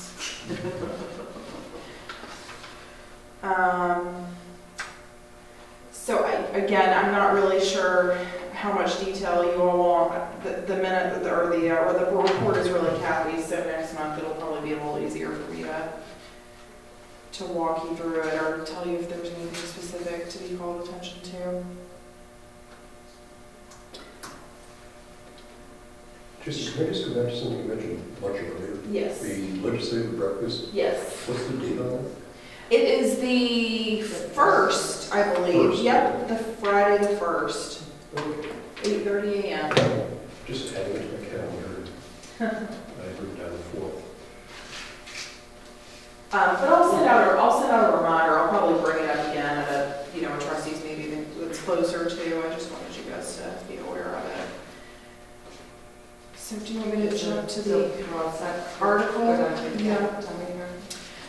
So again, I'm not really sure how much detail you all want. The minute that or the report is really Kathy's, so next month it'll probably be a little easier for me to walk you through it or tell you if there's anything specific to be called attention to. Just, can I just go back to something you mentioned much earlier? Yes. The legislative breakfast, Yes. what's the date on that? It is the 1st, I believe. First. Yep, the Friday the 1st, Okay. 8:30 a.m. Just adding it to my calendar. I wrote down the 4th. But I'll send out a reminder. I'll probably bring it up again at a trustees meeting that's closer to. I just wanted you guys to be aware of it. So do you want me to jump to the article? Yeah.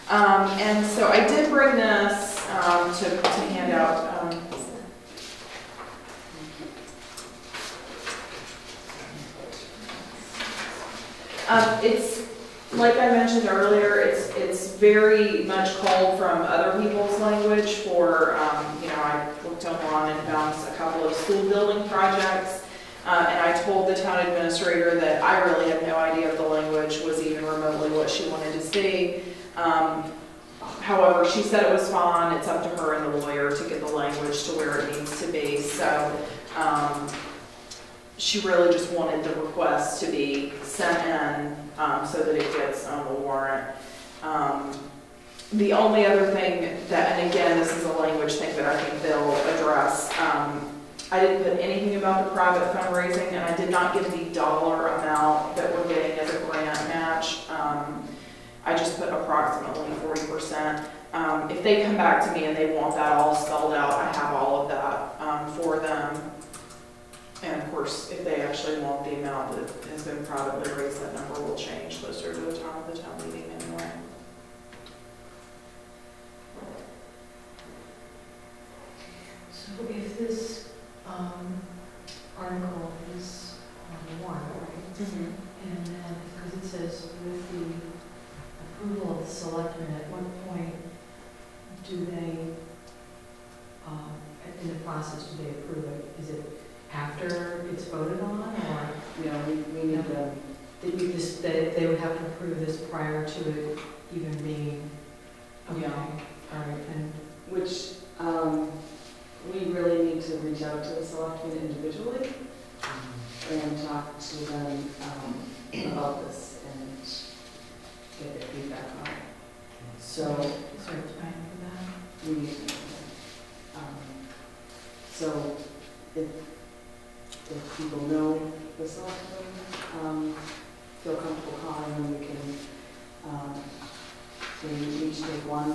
And so I did bring this to hand out. It's like I mentioned earlier. It's very much called from other people's language for I looked online and found a couple of school building projects. And I told the town administrator that I really had no idea if the language was even remotely what she wanted to see. However, she said it was fine. It's up to her and the lawyer to get the language to where it needs to be. So she really just wanted the request to be sent in so that it gets on the warrant. The only other thing that, and again, this is a language thing that I think they'll address, I didn't put anything about the private fundraising, and I did not give the dollar amount that we're getting as a grant match. I just put approximately 40%. If they come back to me and they want that all spelled out, I have all of that for them. And of course, if they actually want the amount that has been privately raised, that number will change closer to the time of the town meeting anyway. So if this article is on the warrant, right? And then, because it says with the approval of the selectmen, at what point do they, in the process, do they approve it? Is it after it's voted on, or? We need to, They would have to approve this prior to it even being, okay, Yeah. all right, and which, we really need to reach out to the selectmen individually and talk to them about this and get their feedback on it. So is there a time for that? we need, so if people know the selectmen, feel comfortable calling them, we can, we each take one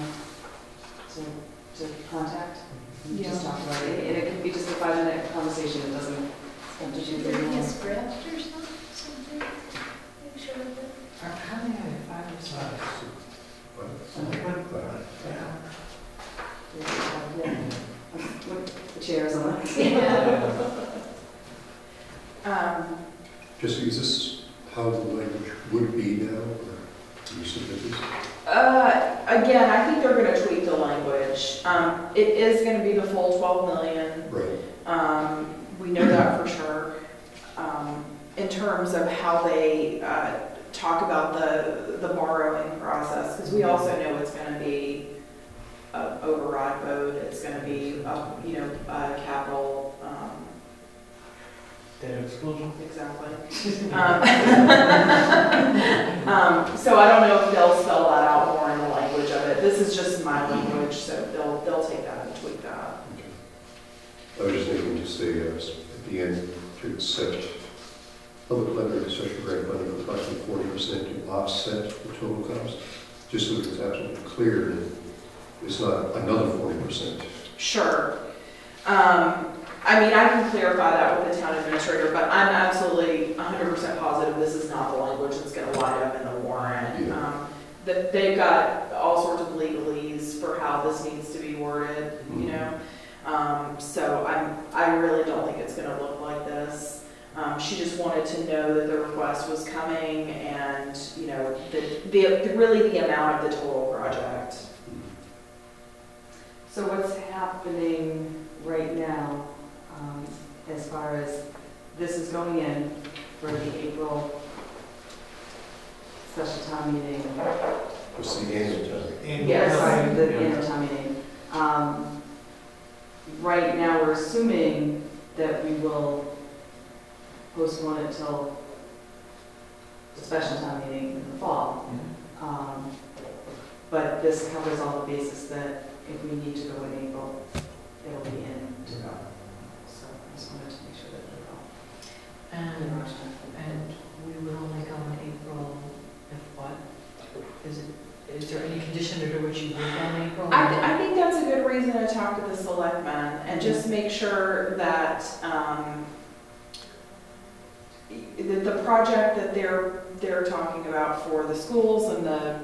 to contact. And just talk about it, and it can be just a 5-minute conversation, it doesn't have to be Should very there be a long. script or something? Make sure that. How many are there, 5 or 6? The chairs on that. Just, is this how the language would be now, or do you submit this? Again, I think they're going to tweak the language. It is going to be the full 12 million. Right. We know that for sure. In terms of how they talk about the borrowing process, because we also know it's going to be an override vote. It's going to be a capital. Debt exclusion? Exactly. So I don't know if they'll spell that out more in the language of it. This is just my language, so they'll take that and tweak that. Okay. I was just thinking to say at the end to accept public library social grant funding of approximately 40% to offset the total cost, just so that it's absolutely clear that it's not another 40%. Sure. I mean, I can clarify that with the town administrator, but I'm absolutely 100% positive this is not the language that's going to wind up in the warrant. Yeah. They've got all sorts of legalese for how this needs to be worded, you know. So I really don't think it's going to look like this. She just wanted to know that the request was coming, and really the amount of the total project. So what's happening right now, as far as this is going in for the April special town meeting? What's the annual time? Yes, the annual town meeting. Right now, we're assuming that we will postpone it till the special town meeting in the fall. But this covers all the bases that if we need to go in April, it'll be in to go. So I just wanted to make sure that we're all in And, our time. and we will only go in April if what? Is there any condition under which you would go in April? I think that's a good reason to talk to the selectmen and just make sure that the project that they're talking about for the schools and the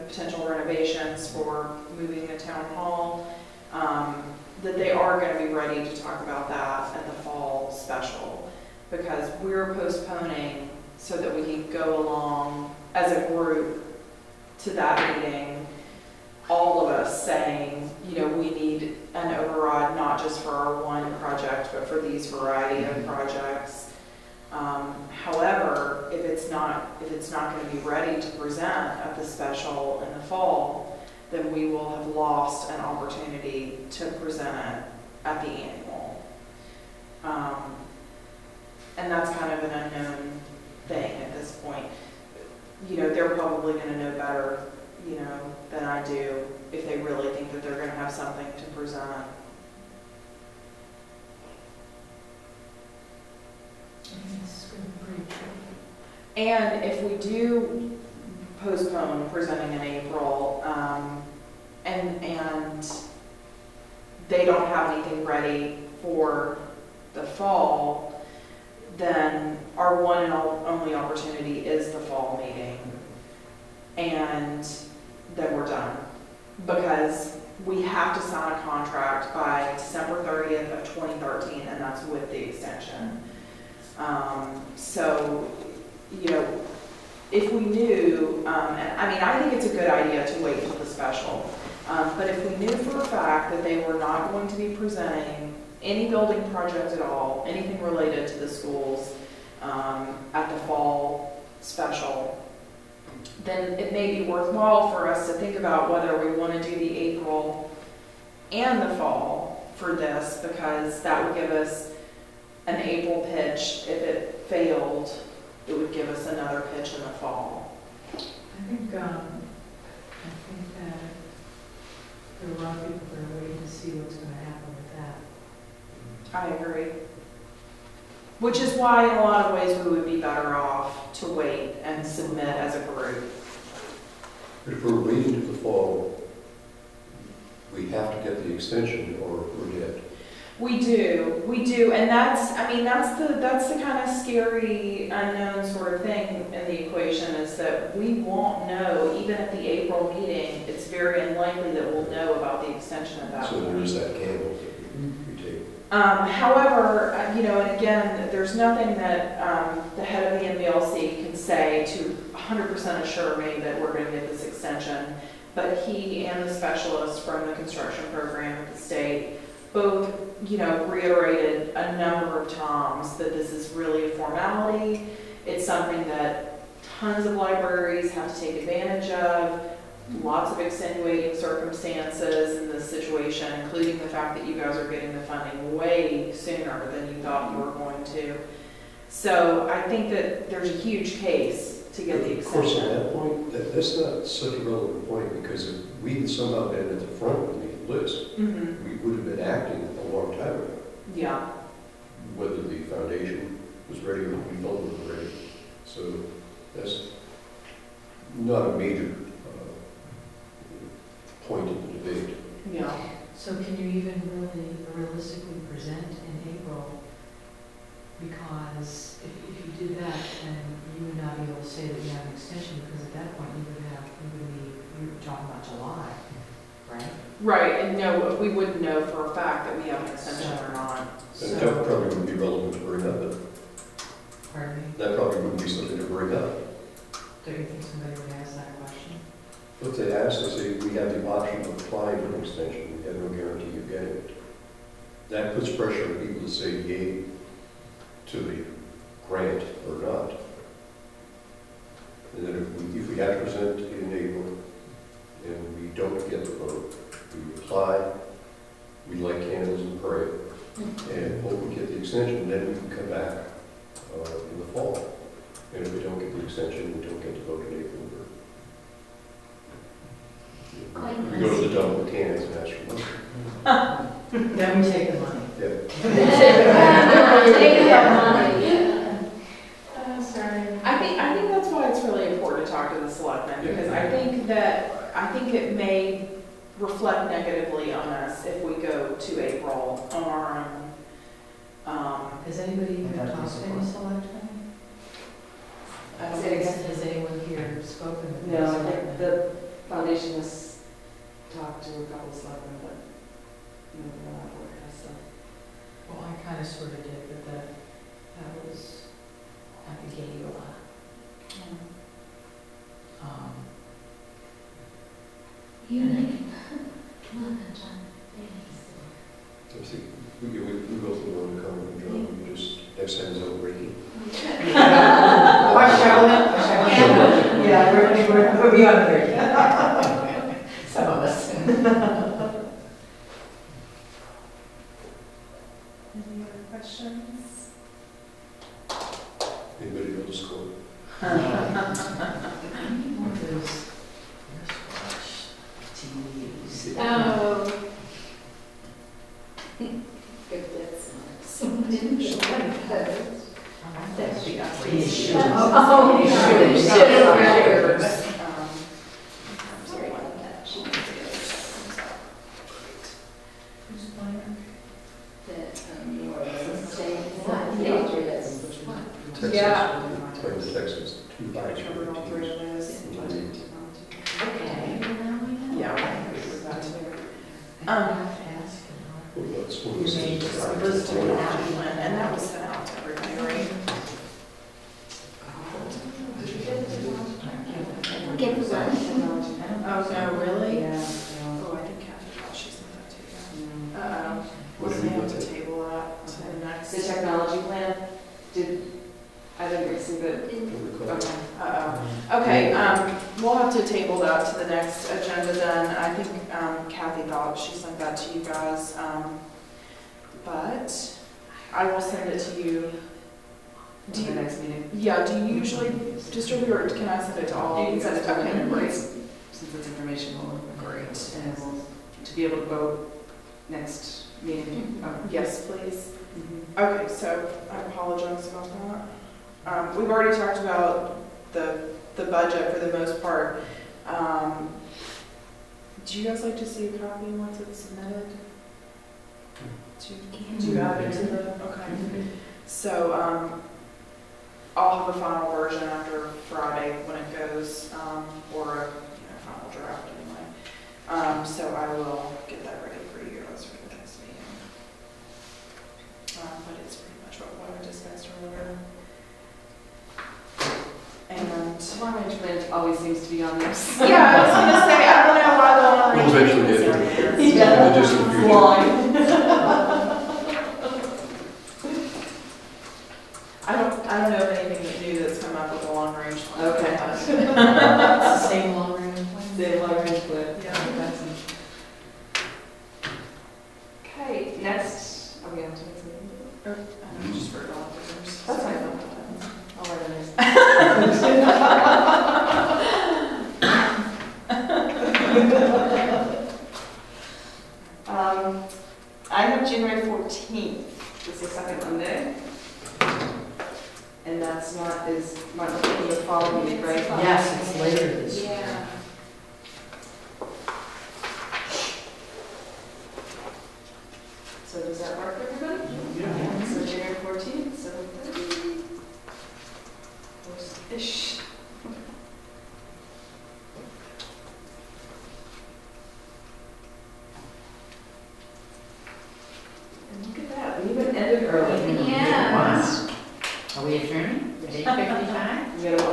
potential renovations for moving the town hall, that they are going to be ready to talk about that at the fall special, because we're postponing so that we can go along as a group to that meeting, all of us saying, we need an override, not just for our one project, but for these variety of projects. However, if it's not going to be ready to present at the special in the fall, then we will have lost an opportunity to present it at the annual. And that's kind of an unknown thing at this point. You know, they're probably going to know better, you know, than I do if they really think that they're going to have something to present. It's going to be pretty tricky. And if we do postpone presenting in April, and they don't have anything ready for the fall, then our one and only opportunity is the fall meeting. And then we're done. Because we have to sign a contract by December 30th of 2013, and that's with the extension. So, you know, if we knew, and I mean, I think it's a good idea to wait until the special, but if we knew for a fact that they were not going to be presenting any building project at all, anything related to the schools at the fall special, then it may be worthwhile for us to think about whether we want to do the April and the fall for this, because that would give us an April pitch. If it failed, it would give us another pitch in the fall. I think that there are a lot of people that are waiting to see what's going to happen with that. I agree. Which is why in a lot of ways we would be better off to wait and submit as a group. If we're waiting to the fall, we have to get the extension or we're dead. We do, and that's the kind of scary, unknown sort of thing in the equation, is that we won't know, even at the April meeting, it's very unlikely that we'll know about the extension at that So point. there is that gamble that we take. However, you know, and again, there's nothing that the head of the MBLC can say to 100% assure me that we're going to get this extension, but he and the specialists from the construction program at the state both, you know, reiterated a number of times that this is really a formality. It's something that tons of libraries have to take advantage of. Lots of extenuating circumstances in this situation, including the fact that you guys are getting the funding way sooner than you thought you were going to. So I think that there's a huge case to get the Of course, at extension. that point, that's not such a relevant point, because if we had somehow been at the front of the list, Mm-hmm. we would have been acting a long time ago, Yeah. whether the foundation was ready or we felt it was ready. So that's not a major point in the debate. Yeah. So can you even really realistically present in April? Because if you did that, then you would not be able to say that you have an extension, because at that point you were talking about July, right? Right, and no, we wouldn't know for a fact that we have an extension or not. And that probably wouldn't be relevant to bring up, but Pardon me? that probably wouldn't be something to bring up. Don't you think somebody would ask that question? If they ask us, say, we have the option of applying for an extension, we have no guarantee of getting it. That puts pressure on people to say yay to the grant or not. And then if we have to present in April and we don't get the vote, we apply, we light candles and pray, and hope we get the extension, then we can come back in the fall. And if we don't get the extension, we don't get the vote in April. We go to the dump with cans and ask for money. Then we take the money. Yeah. Take that money. Sorry. I think that's why it's really important to talk to the selectmen, because I think it may reflect negatively on us if we go to April on our own. Has anybody even talked to any selectmen? Has anyone here spoken with any No, I think selectmen? the foundation has talked to a couple of selectmen, but no, they're not forecast stuff. Well, I kind of sort of did, but that was at the Gala. You need, come on, John. We both know to come and join, we just, next time is over breaking. Yeah, we're beyond 30. Some of us. questions? Anybody know the score? One of those wristwatch TVs. Oh. Good bits. That she got to You see. should. Oh, You yeah. should. You should. Sorry about that. She did the other sections. Who's playing? That, staying inside the age or that's. Texas. Yeah. Playing the Texas. I covered all three of those. Okay. Yeah, I agree with that too. I have to ask. Well, that's one of You those made things a that- list of Technology plan, and that was sent out to everybody, right? Get the one. Oh, no, really? Yeah. Oh, I think Kathy thought she sent that to you. Uh-oh. What did We we have look to at? table that to the next. The technology plan, I didn't receive it. Don't recall. Okay. Uh-oh. Okay, we'll have to table that to the next agenda then. I think Kathy thought she sent that to you guys. But I will send it to you. To the next meeting. Yeah, do you usually distribute or can I send it to all? You can send it to Okay, me, great. since it's informational, Great. and we'll, to be able to vote next meeting. Yes, please. Mhm. Okay, so I apologize about that. We've already talked about the budget for the most part. Do you guys like to see a copy once it's submitted? Do you add it to the, okay. So, I'll have a final version after Friday when it goes, or a final draft anyway. So I will get that ready for you guys for the next meeting. But it's pretty much what I discussed earlier. And, Long range plan always seems to be on this. yeah, I was gonna say, I don't know why the long range. We'll eventually get plan to is it. on here. Yeah. In the distant future. Line. I don't know of anything new that's come up with the long range plan. Okay. It's the same long range plan. The long range plan. Yeah. Okay, next, are we on to next meeting? I just forgot. That's fine. I'll write it I have January 14th, this is the second Monday. And that's not, is Martin Luther King the following week, right? Yes, it's later this year. Yeah. So does that work for everybody? Yeah. So January 14th, 7:30. Ish. And look at that, we even ended early. Yeah. Wow. Are we adjourning at 8:55? We gotta,